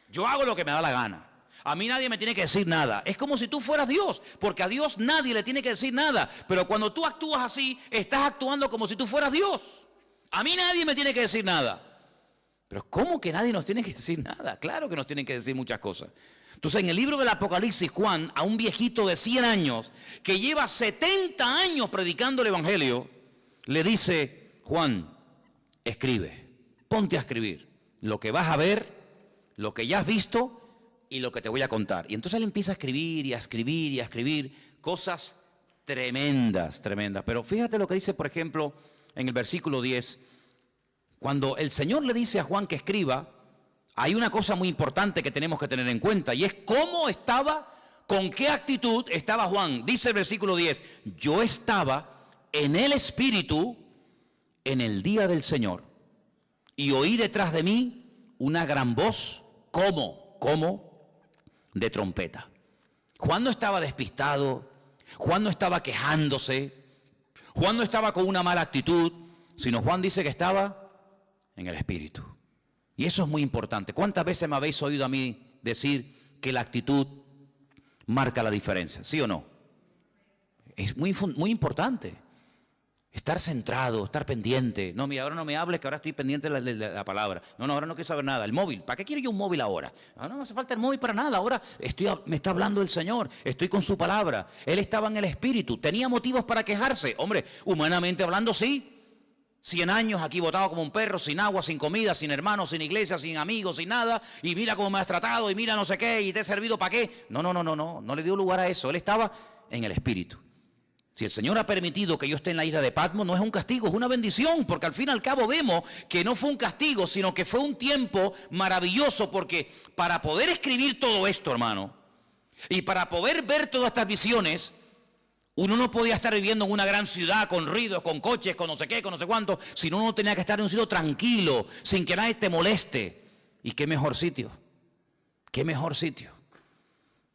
S1: Yo hago lo que me da la gana. A mí nadie me tiene que decir nada. Es como si tú fueras Dios, porque a Dios nadie le tiene que decir nada. Pero cuando tú actúas así, estás actuando como si tú fueras Dios. A mí nadie me tiene que decir nada. Pero ¿cómo que nadie nos tiene que decir nada? Claro que nos tienen que decir muchas cosas. Entonces, en el libro del Apocalipsis, Juan, a un viejito de 100 años, que lleva 70 años predicando el Evangelio, le dice, Juan, escribe, ponte a escribir lo que vas a ver, lo que ya has visto y lo que te voy a contar. Y entonces él empieza a escribir y a escribir y a escribir cosas tremendas. Pero fíjate lo que dice, por ejemplo, en el versículo 10, cuando el Señor le dice a Juan que escriba, hay una cosa muy importante que tenemos que tener en cuenta, y es cómo estaba, con qué actitud estaba Juan. Dice el versículo 10, yo estaba en el Espíritu en el día del Señor, y oí detrás de mí una gran voz, como de trompeta. Juan no estaba despistado, Juan no estaba quejándose, Juan no estaba con una mala actitud, sino Juan dice que estaba en el Espíritu. Y eso es muy importante. ¿Cuántas veces me habéis oído a mí decir que la actitud marca la diferencia? ¿Sí o no? Es muy importante. Estar centrado, estar pendiente. No, mira, ahora no me hables, que ahora estoy pendiente de la palabra. No, ahora no quiero saber nada. El móvil, ¿para qué quiero yo un móvil ahora? No me hace falta el móvil para nada. Ahora me está hablando el Señor, estoy con su palabra. Él estaba en el Espíritu. ¿Tenía motivos para quejarse? Hombre, humanamente hablando, sí. 100 años aquí botado como un perro, sin agua, sin comida, sin hermanos, sin iglesia, sin amigos, sin nada. Y mira cómo me has tratado, y mira no sé qué, y te he servido para qué. No le dio lugar a eso. Él estaba en el Espíritu. Si el Señor ha permitido que yo esté en la isla de Patmos, no es un castigo, es una bendición, porque al fin y al cabo vemos que no fue un castigo, sino que fue un tiempo maravilloso, porque para poder escribir todo esto, hermano, y para poder ver todas estas visiones, uno no podía estar viviendo en una gran ciudad con ruidos, con coches, con no sé qué, con no sé cuánto, sino uno tenía que estar en un sitio tranquilo, sin que nadie te moleste. ¿Y qué mejor sitio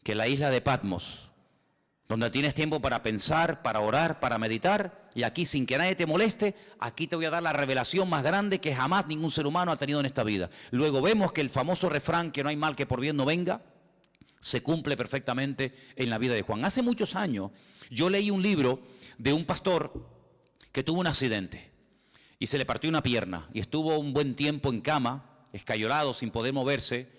S1: que la isla de Patmos, donde tienes tiempo para pensar, para orar, para meditar? Y aquí, sin que nadie te moleste, aquí te voy a dar la revelación más grande que jamás ningún ser humano ha tenido en esta vida. Luego vemos que el famoso refrán, que no hay mal que por bien no venga, se cumple perfectamente en la vida de Juan. Hace muchos años yo leí un libro de un pastor que tuvo un accidente y se le partió una pierna y estuvo un buen tiempo en cama, escayolado, sin poder moverse.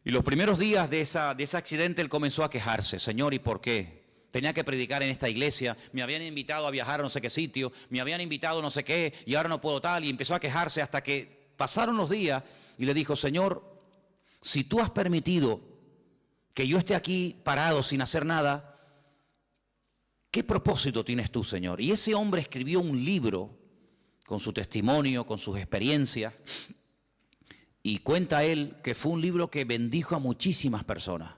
S1: Y los primeros días de ese accidente él comenzó a quejarse. Señor, ¿y por qué? Tenía que predicar en esta iglesia, me habían invitado a viajar a no sé qué sitio, me habían invitado a no sé qué, y ahora no puedo tal, y empezó a quejarse hasta que pasaron los días y le dijo, Señor, si tú has permitido que yo esté aquí parado sin hacer nada, ¿qué propósito tienes tú, Señor? Y ese hombre escribió un libro con su testimonio, con sus experiencias, y cuenta él que fue un libro que bendijo a muchísimas personas.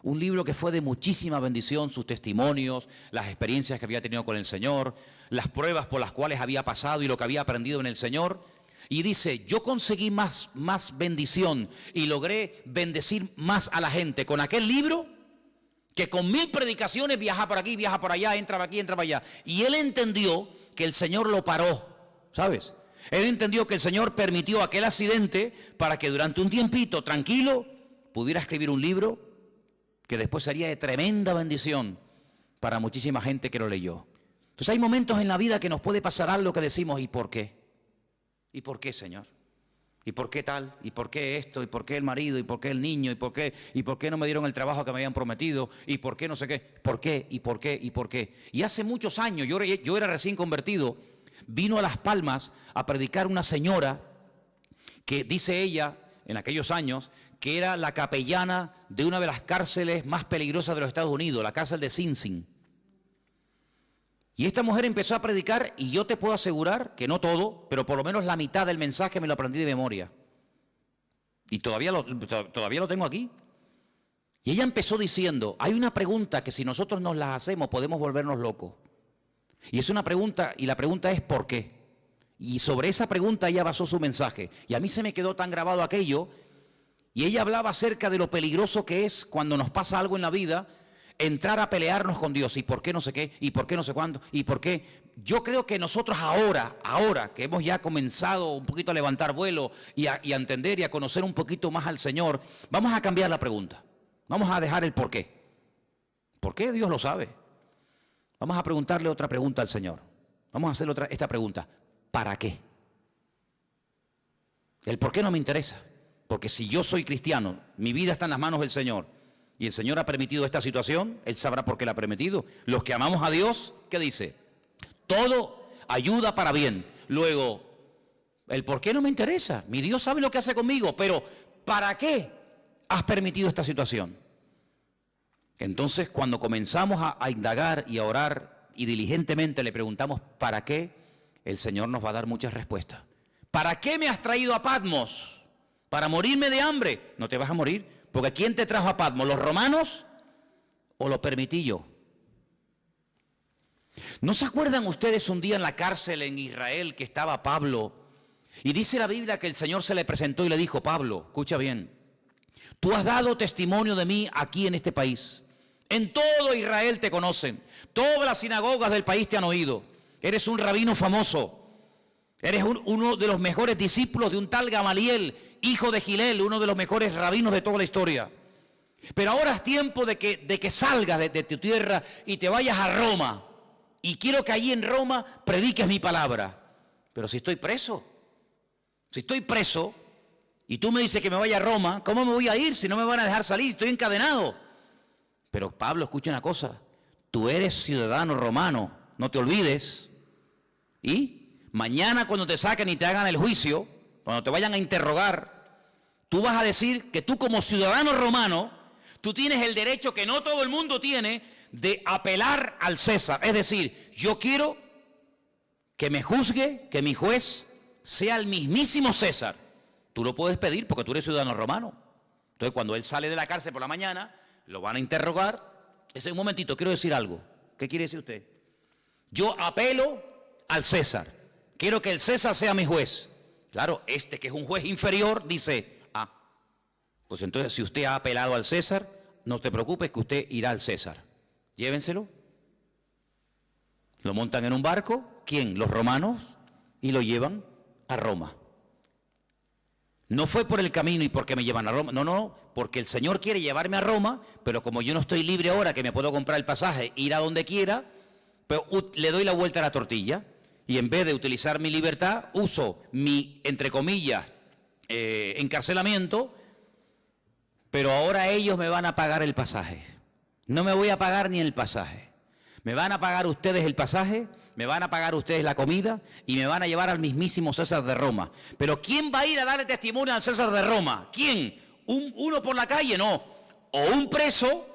S1: Un libro que fue de muchísima bendición, sus testimonios, las experiencias que había tenido con el Señor, las pruebas por las cuales había pasado y lo que había aprendido en el Señor. Y dice, yo conseguí más bendición y logré bendecir más a la gente con aquel libro que con 1000 predicaciones, viaja por aquí, viaja por allá, entra para aquí, entra para allá. Y él entendió que el Señor lo paró, ¿sabes? Él entendió que el Señor permitió aquel accidente para que durante un tiempito, tranquilo, pudiera escribir un libro que después sería de tremenda bendición para muchísima gente que lo leyó. Entonces hay momentos en la vida que nos puede pasar algo que decimos, ¿y por qué? ¿Y por qué, Señor? ¿Y por qué tal? ¿Y por qué esto? ¿Y por qué el marido? ¿Y por qué el niño? ¿Y por qué no me dieron el trabajo que me habían prometido? ¿Y por qué no sé qué? ¿Por qué? ¿Y por qué? ¿Y por qué? Y hace muchos años, yo era recién convertido, vino a Las Palmas a predicar una señora que dice ella, en aquellos años, que era la capellana de una de las cárceles más peligrosas de los Estados Unidos, la cárcel de Sing Sing. Y esta mujer empezó a predicar y yo te puedo asegurar que no todo, pero por lo menos la mitad del mensaje me lo aprendí de memoria. Y todavía lo tengo aquí. Y ella empezó diciendo, hay una pregunta que si nosotros nos la hacemos podemos volvernos locos. Y es una pregunta, y la pregunta es ¿por qué? Y sobre esa pregunta ella basó su mensaje. Y a mí se me quedó tan grabado aquello. Y ella hablaba acerca de lo peligroso que es cuando nos pasa algo en la vida, entrar a pelearnos con Dios. ¿Y por qué no sé qué? ¿Y por qué no sé cuándo? ¿Y por qué? Yo creo que nosotros ahora que hemos ya comenzado un poquito a levantar vuelo y a entender y a conocer un poquito más al Señor, vamos a cambiar la pregunta. Vamos a dejar el por qué. ¿Por qué? Dios lo sabe. Vamos a preguntarle otra pregunta al Señor. Vamos a hacerle esta pregunta. ¿Para qué? El por qué no me interesa. Porque si yo soy cristiano, mi vida está en las manos del Señor y el Señor ha permitido esta situación, Él sabrá por qué la ha permitido. Los que amamos a Dios, ¿qué dice? Todo ayuda para bien. Luego, el por qué no me interesa. Mi Dios sabe lo que hace conmigo, pero ¿para qué has permitido esta situación? Entonces, cuando comenzamos a indagar y a orar y diligentemente le preguntamos ¿para qué? El Señor nos va a dar muchas respuestas. ¿Para qué me has traído a Patmos? ¿Para morirme de hambre? No te vas a morir, porque ¿quién te trajo a Patmos? ¿Los romanos o lo permití yo? ¿No se acuerdan ustedes un día en la cárcel en Israel que estaba Pablo? Y dice la Biblia que el Señor se le presentó y le dijo, Pablo, escucha bien, tú has dado testimonio de mí aquí en este país. En todo Israel te conocen, todas las sinagogas del país te han oído. Eres un rabino famoso. Eres uno de los mejores discípulos de un tal Gamaliel, hijo de Gilel, uno de los mejores rabinos de toda la historia. Pero ahora es tiempo de que salgas de tu tierra y te vayas a Roma. Y quiero que allí en Roma prediques mi palabra. Pero si estoy preso y tú me dices que me vaya a Roma, ¿cómo me voy a ir si no me van a dejar salir? Estoy encadenado. Pero Pablo, escucha una cosa, tú eres ciudadano romano, no te olvides. Y mañana cuando te saquen y te hagan el juicio, cuando te vayan a interrogar, tú vas a decir que tú como ciudadano romano, tú tienes el derecho que no todo el mundo tiene de apelar al César. Es decir, yo quiero que me juzgue, que mi juez sea el mismísimo César. Tú lo puedes pedir porque tú eres ciudadano romano. Entonces cuando él sale de la cárcel por la mañana, lo van a interrogar. Un momentito, quiero decir algo. ¿Qué quiere decir usted? Yo apelo al César. Quiero que el César sea mi juez. Claro, este que es un juez inferior dice, pues entonces si usted ha apelado al César, no te preocupes que usted irá al César. Llévenselo. Lo montan en un barco. ¿Quién? Los romanos. Y lo llevan a Roma. No fue por el camino y porque me llevan a Roma. No, porque el Señor quiere llevarme a Roma, pero como yo no estoy libre ahora, que me puedo comprar el pasaje, ir a donde quiera, pero le doy la vuelta a la tortilla. Y en vez de utilizar mi libertad, uso mi, entre comillas, encarcelamiento, pero ahora ellos me van a pagar el pasaje. No me voy a pagar ni el pasaje. Me van a pagar ustedes el pasaje, me van a pagar ustedes la comida y me van a llevar al mismísimo César de Roma. Pero ¿quién va a ir a darle testimonio al César de Roma? ¿Quién? ¿Uno por la calle? No. O un preso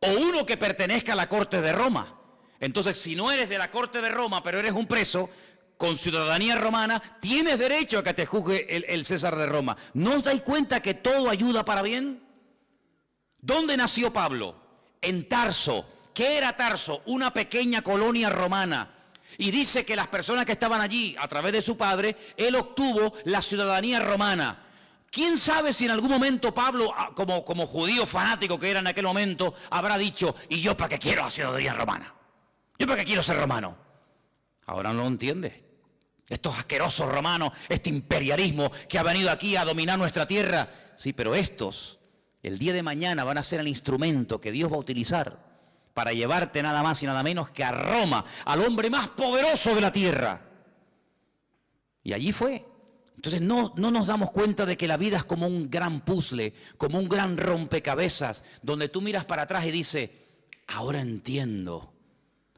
S1: o uno que pertenezca a la corte de Roma. Entonces, si no eres de la corte de Roma, pero eres un preso con ciudadanía romana, tienes derecho a que te juzgue el César de Roma. ¿No os dais cuenta que todo ayuda para bien? ¿Dónde nació Pablo? En Tarso. ¿Qué era Tarso? Una pequeña colonia romana. Y dice que las personas que estaban allí, a través de su padre, él obtuvo la ciudadanía romana. ¿Quién sabe si en algún momento Pablo, como judío fanático que era en aquel momento, habrá dicho, ¿y yo para qué quiero la ciudadanía romana? ¿Yo para qué quiero ser romano? Ahora no lo entiende. Estos asquerosos romanos, este imperialismo que ha venido aquí a dominar nuestra tierra. Sí, pero estos, el día de mañana van a ser el instrumento que Dios va a utilizar para llevarte nada más y nada menos que a Roma, al hombre más poderoso de la tierra. Y allí fue. Entonces no nos damos cuenta de que la vida es como un gran puzzle, como un gran rompecabezas, donde tú miras para atrás y dices, ahora entiendo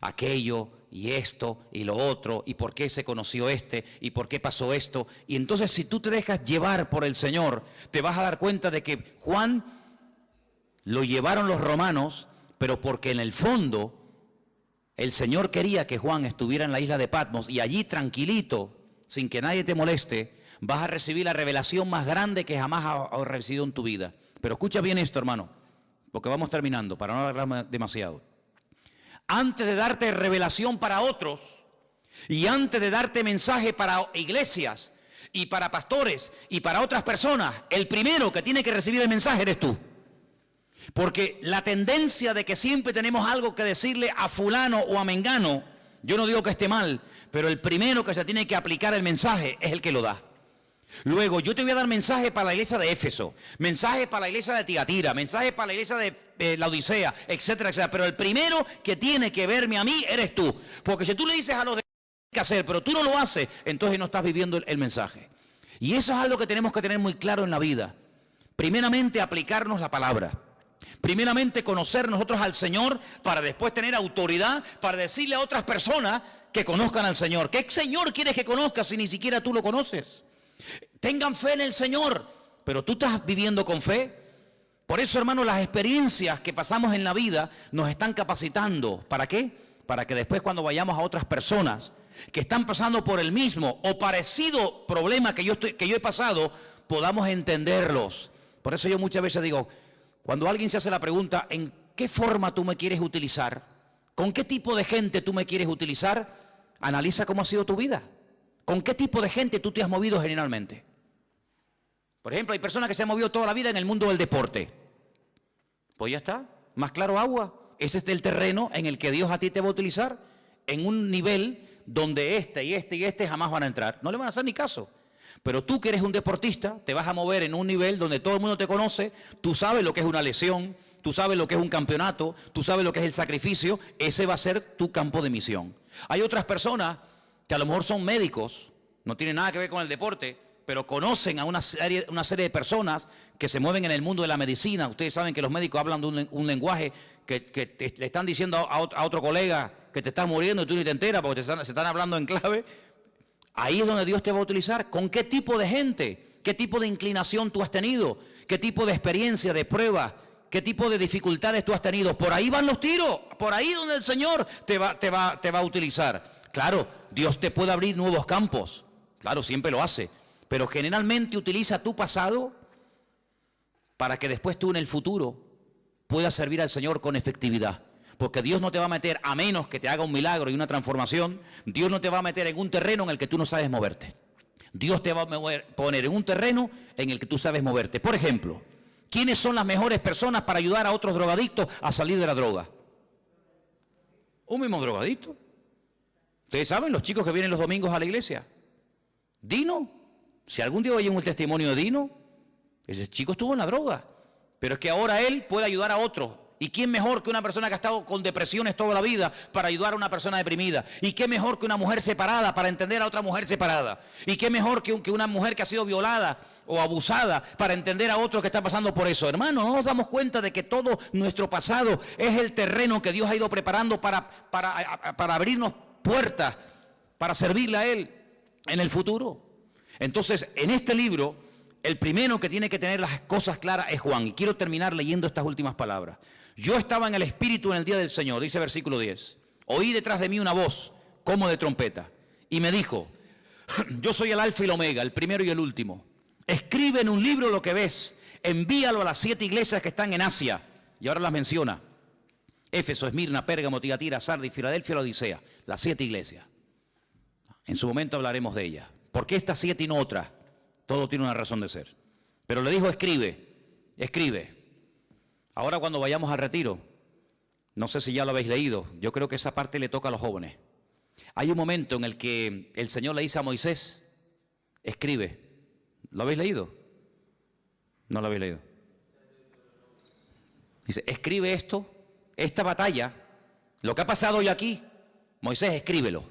S1: aquello y esto y lo otro, y por qué se conoció este, y por qué pasó esto. Y entonces si tú te dejas llevar por el Señor, te vas a dar cuenta de que Juan lo llevaron los romanos, pero porque en el fondo el Señor quería que Juan estuviera en la isla de Patmos y allí tranquilito, sin que nadie te moleste, vas a recibir la revelación más grande que jamás has recibido en tu vida. Pero escucha bien esto, hermano, porque vamos terminando, para no alargarme demasiado. Antes de darte revelación para otros y antes de darte mensaje para iglesias y para pastores y para otras personas, el primero que tiene que recibir el mensaje eres tú. Porque la tendencia de que siempre tenemos algo que decirle a fulano o a mengano, yo no digo que esté mal, pero el primero que se tiene que aplicar el mensaje es el que lo da. Luego, yo te voy a dar mensaje para la iglesia de Éfeso, mensaje para la iglesia de Tiatira, mensaje para la iglesia de la Odisea, etcétera, etcétera. Pero el primero que tiene que verme a mí eres tú. Porque si tú le dices a los demás qué hacer, pero tú no lo haces, entonces no estás viviendo el mensaje. Y eso es algo que tenemos que tener muy claro en la vida. Primeramente, aplicarnos la palabra. Primeramente, conocer nosotros al Señor para después tener autoridad para decirle a otras personas que conozcan al Señor. ¿Qué Señor quieres que conozcas si ni siquiera tú lo conoces? Tengan fe en el Señor, pero tú estás viviendo con fe. Por eso, hermano, las experiencias que pasamos en la vida nos están capacitando. ¿Para qué? Para que después cuando vayamos a otras personas que están pasando por el mismo o parecido problema que yo he pasado, podamos entenderlos. Por eso yo muchas veces digo, cuando alguien se hace la pregunta, ¿en qué forma tú me quieres utilizar? ¿Con qué tipo de gente tú me quieres utilizar? Analiza cómo ha sido tu vida. ¿Con qué tipo de gente tú te has movido generalmente? Por ejemplo, hay personas que se han movido toda la vida en el mundo del deporte. Pues ya está, más claro agua. Ese es el terreno en el que Dios a ti te va a utilizar en un nivel donde este y este jamás van a entrar. No le van a hacer ni caso. Pero tú que eres un deportista, te vas a mover en un nivel donde todo el mundo te conoce, tú sabes lo que es una lesión, tú sabes lo que es un campeonato, tú sabes lo que es el sacrificio, ese va a ser tu campo de misión. Hay otras personas que a lo mejor son médicos, no tienen nada que ver con el deporte, pero conocen a una serie de personas que se mueven en el mundo de la medicina. Ustedes saben que los médicos hablan de un lenguaje que le están diciendo a otro colega que te estás muriendo y tú ni te enteras porque se están hablando en clave. Ahí es donde Dios te va a utilizar. ¿Con qué tipo de gente? ¿Qué tipo de inclinación tú has tenido? ¿Qué tipo de experiencia, de prueba? ¿Qué tipo de dificultades tú has tenido? Por ahí van los tiros. Por ahí donde el Señor te va a utilizar. Claro, Dios te puede abrir nuevos campos. Claro, siempre lo hace. Pero generalmente utiliza tu pasado para que después tú en el futuro puedas servir al Señor con efectividad. Porque Dios no te va a meter, a menos que te haga un milagro y una transformación, Dios no te va a meter en un terreno en el que tú no sabes moverte. Dios te va a poner en un terreno en el que tú sabes moverte. Por ejemplo, ¿quiénes son las mejores personas para ayudar a otros drogadictos a salir de la droga? Un mismo drogadicto. Ustedes saben, los chicos que vienen los domingos a la iglesia. Dino, si algún día oyen un testimonio de Dino, ese chico estuvo en la droga, pero es que ahora él puede ayudar a otros. ¿Y quién mejor que una persona que ha estado con depresiones toda la vida para ayudar a una persona deprimida? ¿Y qué mejor que una mujer separada para entender a otra mujer separada? ¿Y qué mejor que una mujer que ha sido violada o abusada para entender a otros que están pasando por eso? Hermano, no nos damos cuenta de que todo nuestro pasado es el terreno que Dios ha ido preparando para abrirnos puertas, para servirle a Él en el futuro. Entonces, en este libro, el primero que tiene que tener las cosas claras es Juan. Y quiero terminar leyendo estas últimas palabras. Yo estaba en el Espíritu en el día del Señor, dice versículo 10. Oí detrás de mí una voz, como de trompeta, y me dijo, yo soy el Alfa y el Omega, el primero y el último. Escribe en un libro lo que ves, envíalo a las 7 iglesias que están en Asia. Y ahora las menciona. Éfeso, Esmirna, Pérgamo, Tiatira, Sardis, Filadelfia, la Odisea. Las 7 iglesias. En su momento hablaremos de ella. ¿Por qué estas 7 y no otras? Todo tiene una razón de ser. Pero le dijo, escribe, escribe. Ahora cuando vayamos al retiro, no sé si ya lo habéis leído, yo creo que esa parte le toca a los jóvenes. Hay un momento en el que el Señor le dice a Moisés, escribe. ¿Lo habéis leído? No lo habéis leído. Dice, escribe esto, esta batalla, lo que ha pasado hoy aquí, Moisés, escríbelo.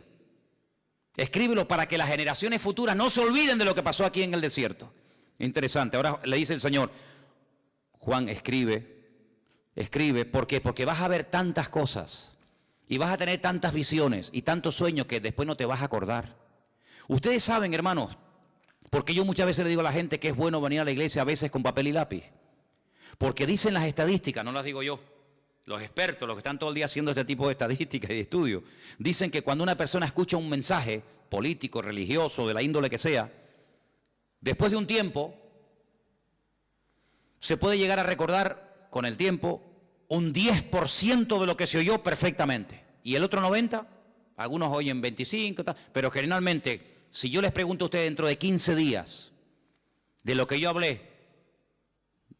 S1: Escríbelo para que las generaciones futuras no se olviden de lo que pasó aquí en el desierto. Interesante. Ahora le dice el Señor, Juan, escribe. Escribe. ¿Por qué? Porque vas a ver tantas cosas y vas a tener tantas visiones y tantos sueños que después no te vas a acordar. Ustedes saben, hermanos, porque yo muchas veces le digo a la gente que es bueno venir a la iglesia a veces con papel y lápiz. Porque dicen las estadísticas, no las digo yo, los expertos, los que están todo el día haciendo este tipo de estadísticas y de estudios, dicen que cuando una persona escucha un mensaje político, religioso, de la índole que sea, después de un tiempo, se puede llegar a recordar con el tiempo un 10% de lo que se oyó perfectamente. Y el otro 90%, algunos oyen 25%, pero generalmente, si yo les pregunto a ustedes dentro de 15 días de lo que yo hablé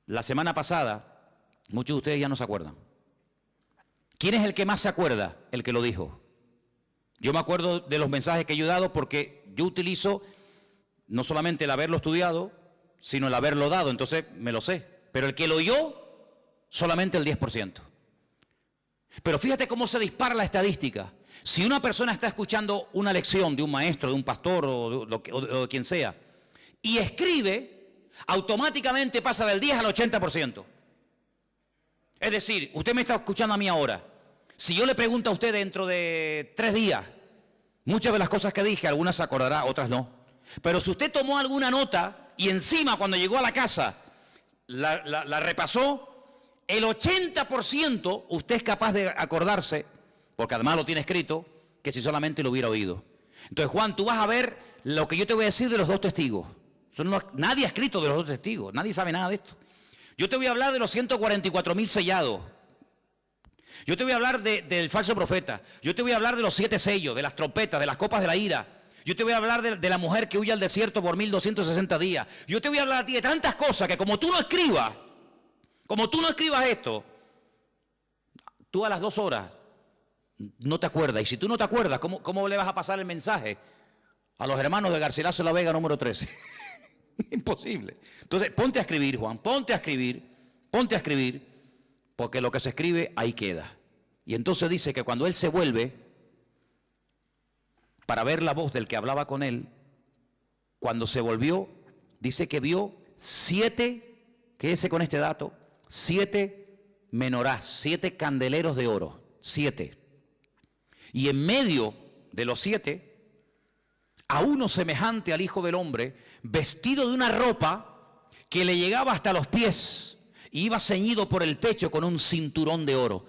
S1: la semana pasada, muchos de ustedes ya no se acuerdan. ¿Quién es el que más se acuerda? El que lo dijo. Yo me acuerdo de los mensajes que yo he dado porque yo utilizo no solamente el haberlo estudiado, sino el haberlo dado, entonces me lo sé. Pero el que lo oyó, solamente el 10%. Pero fíjate cómo se dispara la estadística. Si una persona está escuchando una lección de un maestro, de un pastor o de quien sea, y escribe, automáticamente pasa del 10 al 80%. Es decir, usted me está escuchando a mí ahora. Si yo le pregunto a usted dentro de 3 días, muchas de las cosas que dije, algunas se acordará, otras no. Pero si usted tomó alguna nota y encima cuando llegó a la casa la repasó, el 80% usted es capaz de acordarse, porque además lo tiene escrito, que si solamente lo hubiera oído. Entonces, Juan, tú vas a ver lo que yo te voy a decir de los 2 testigos. Nadie ha escrito de los 2 testigos, nadie sabe nada de esto. Yo te voy a hablar de los 144.000 sellados. Yo te voy a hablar del falso profeta. Yo te voy a hablar de los 7 sellos, de las trompetas, de las copas de la ira. Yo te voy a hablar de la mujer que huye al desierto por 1260 días. Yo te voy a hablar a ti de tantas cosas que como tú no escribas esto, tú a las 2 horas no te acuerdas. Y si tú no te acuerdas, ¿cómo le vas a pasar el mensaje a los hermanos de Garcilaso de la Vega número 13? Imposible. Entonces, ponte a escribir, Juan, ponte a escribir, porque lo que se escribe ahí queda. Y entonces dice que cuando él se vuelve para ver la voz del que hablaba con él, cuando se volvió, dice que vio 7, quédese con este dato, 7 menorás, 7 candeleros de oro, 7. Y en medio de los 7, a uno semejante al Hijo del Hombre, vestido de una ropa que le llegaba hasta los pies y iba ceñido por el pecho con un cinturón de oro.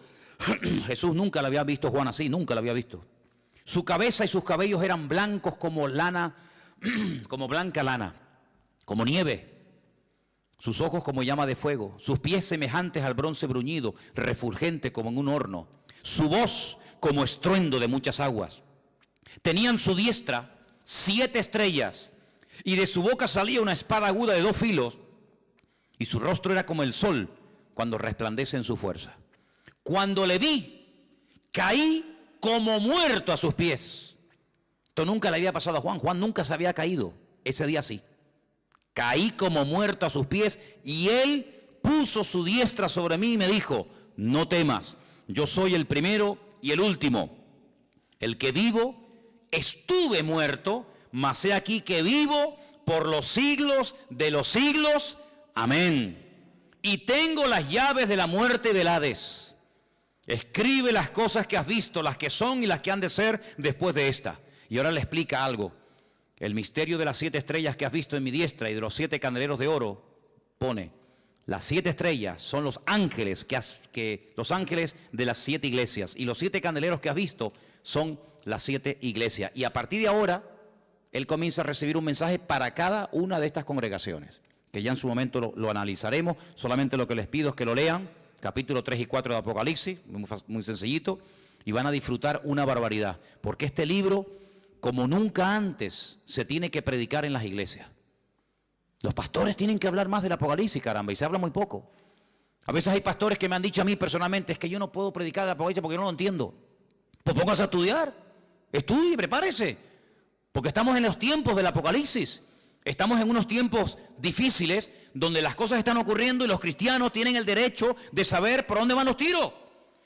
S1: Jesús nunca lo había visto, Juan, así, nunca lo había visto. Su cabeza y sus cabellos eran blancos como lana, como blanca lana, como nieve. Sus ojos como llama de fuego, sus pies semejantes al bronce bruñido, refulgente como en un horno. Su voz como estruendo de muchas aguas. Tenía en su diestra 7 estrellas, y de su boca salía una espada aguda de 2 filos, y su rostro era como el sol cuando resplandece en su fuerza. Cuando le vi, caí como muerto a sus pies. Esto nunca le había pasado a Juan. Juan nunca se había caído. Ese día sí. Caí como muerto a sus pies, y él puso su diestra sobre mí y me dijo, no temas, yo soy el primero y el último, el que vivo. Estuve muerto, mas he aquí que vivo por los siglos de los siglos. Amén. Y tengo las llaves de la muerte y del Hades. Escribe las cosas que has visto, las que son y las que han de ser después de esta. Y ahora le explica algo. El misterio de las 7 estrellas que has visto en mi diestra y de los 7 candeleros de oro, pone, las 7 estrellas son los ángeles, los ángeles de las 7 iglesias. Y los 7 candeleros que has visto son las 7 iglesias. Y a partir de ahora, él comienza a recibir un mensaje para cada una de estas congregaciones, que ya en su momento lo analizaremos. Solamente lo que les pido es que lo lean, capítulo 3 y 4 de Apocalipsis, muy sencillito, y van a disfrutar una barbaridad, porque este libro como nunca antes se tiene que predicar en las iglesias. Los pastores tienen que hablar más del Apocalipsis, caramba, y se habla muy poco. A veces hay pastores que me han dicho a mí personalmente, es que yo no puedo predicar del Apocalipsis porque yo no lo entiendo. Pues póngase a estudiar, estudie, prepárese, porque estamos en los tiempos del Apocalipsis. Estamos en unos tiempos difíciles donde las cosas están ocurriendo y los cristianos tienen el derecho de saber por dónde van los tiros.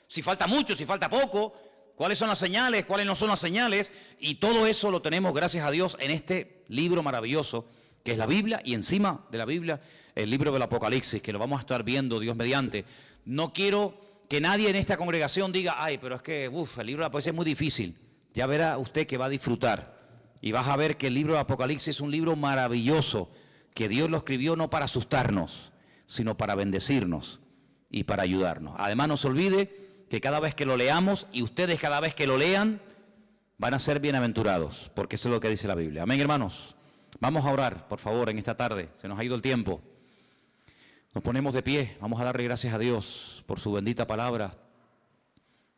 S1: Si falta mucho, si falta poco, cuáles son las señales, cuáles no son las señales. Y todo eso lo tenemos, gracias a Dios, en este libro maravilloso que es la Biblia, y encima de la Biblia el libro del Apocalipsis, que lo vamos a estar viendo Dios mediante. No quiero que nadie en esta congregación diga, ay, pero es que el libro del Apocalipsis es muy difícil. Ya verá usted que va a disfrutar. Y vas a ver que el libro de Apocalipsis es un libro maravilloso, que Dios lo escribió no para asustarnos, sino para bendecirnos y para ayudarnos. Además, no se olvide que cada vez que lo leamos, y ustedes cada vez que lo lean, van a ser bienaventurados, porque eso es lo que dice la Biblia. Amén, hermanos. Vamos a orar, por favor, en esta tarde. Se nos ha ido el tiempo. Nos ponemos de pie. Vamos a darle gracias a Dios por su bendita palabra.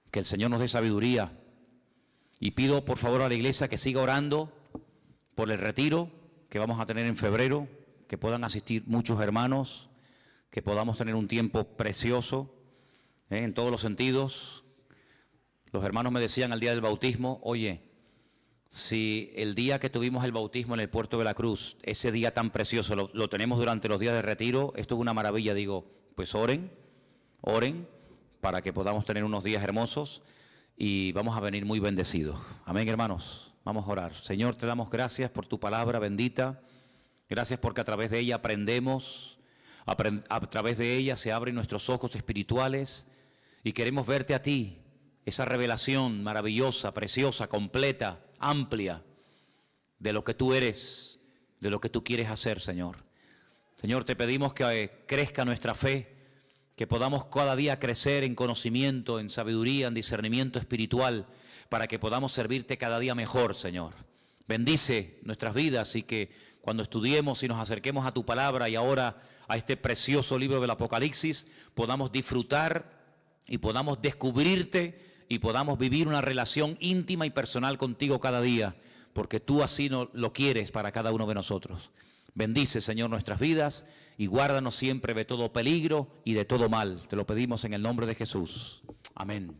S1: Que el Señor nos dé sabiduría. Y pido por favor a la iglesia que siga orando por el retiro que vamos a tener en febrero, que puedan asistir muchos hermanos, que podamos tener un tiempo precioso en todos los sentidos. Los hermanos me decían al día del bautismo, oye, si el día que tuvimos el bautismo en el Puerto de la Cruz, ese día tan precioso, lo tenemos durante los días de retiro, esto es una maravilla. Digo, pues oren para que podamos tener unos días hermosos. Y vamos a venir muy bendecidos. Amén, hermanos. Vamos a orar. Señor, te damos gracias por tu palabra bendita. Gracias porque a través de ella aprendemos. A través de ella se abren nuestros ojos espirituales. Y queremos verte a ti. Esa revelación maravillosa, preciosa, completa, amplia. De lo que tú eres. De lo que tú quieres hacer, Señor. Señor, te pedimos que crezca nuestra fe. Que podamos cada día crecer en conocimiento, en sabiduría, en discernimiento espiritual, para que podamos servirte cada día mejor, Señor. Bendice nuestras vidas y que cuando estudiemos y nos acerquemos a tu palabra y ahora a este precioso libro del Apocalipsis, podamos disfrutar y podamos descubrirte y podamos vivir una relación íntima y personal contigo cada día, porque tú así lo quieres para cada uno de nosotros. Bendice, Señor, nuestras vidas y guárdanos siempre de todo peligro y de todo mal. Te lo pedimos en el nombre de Jesús. Amén.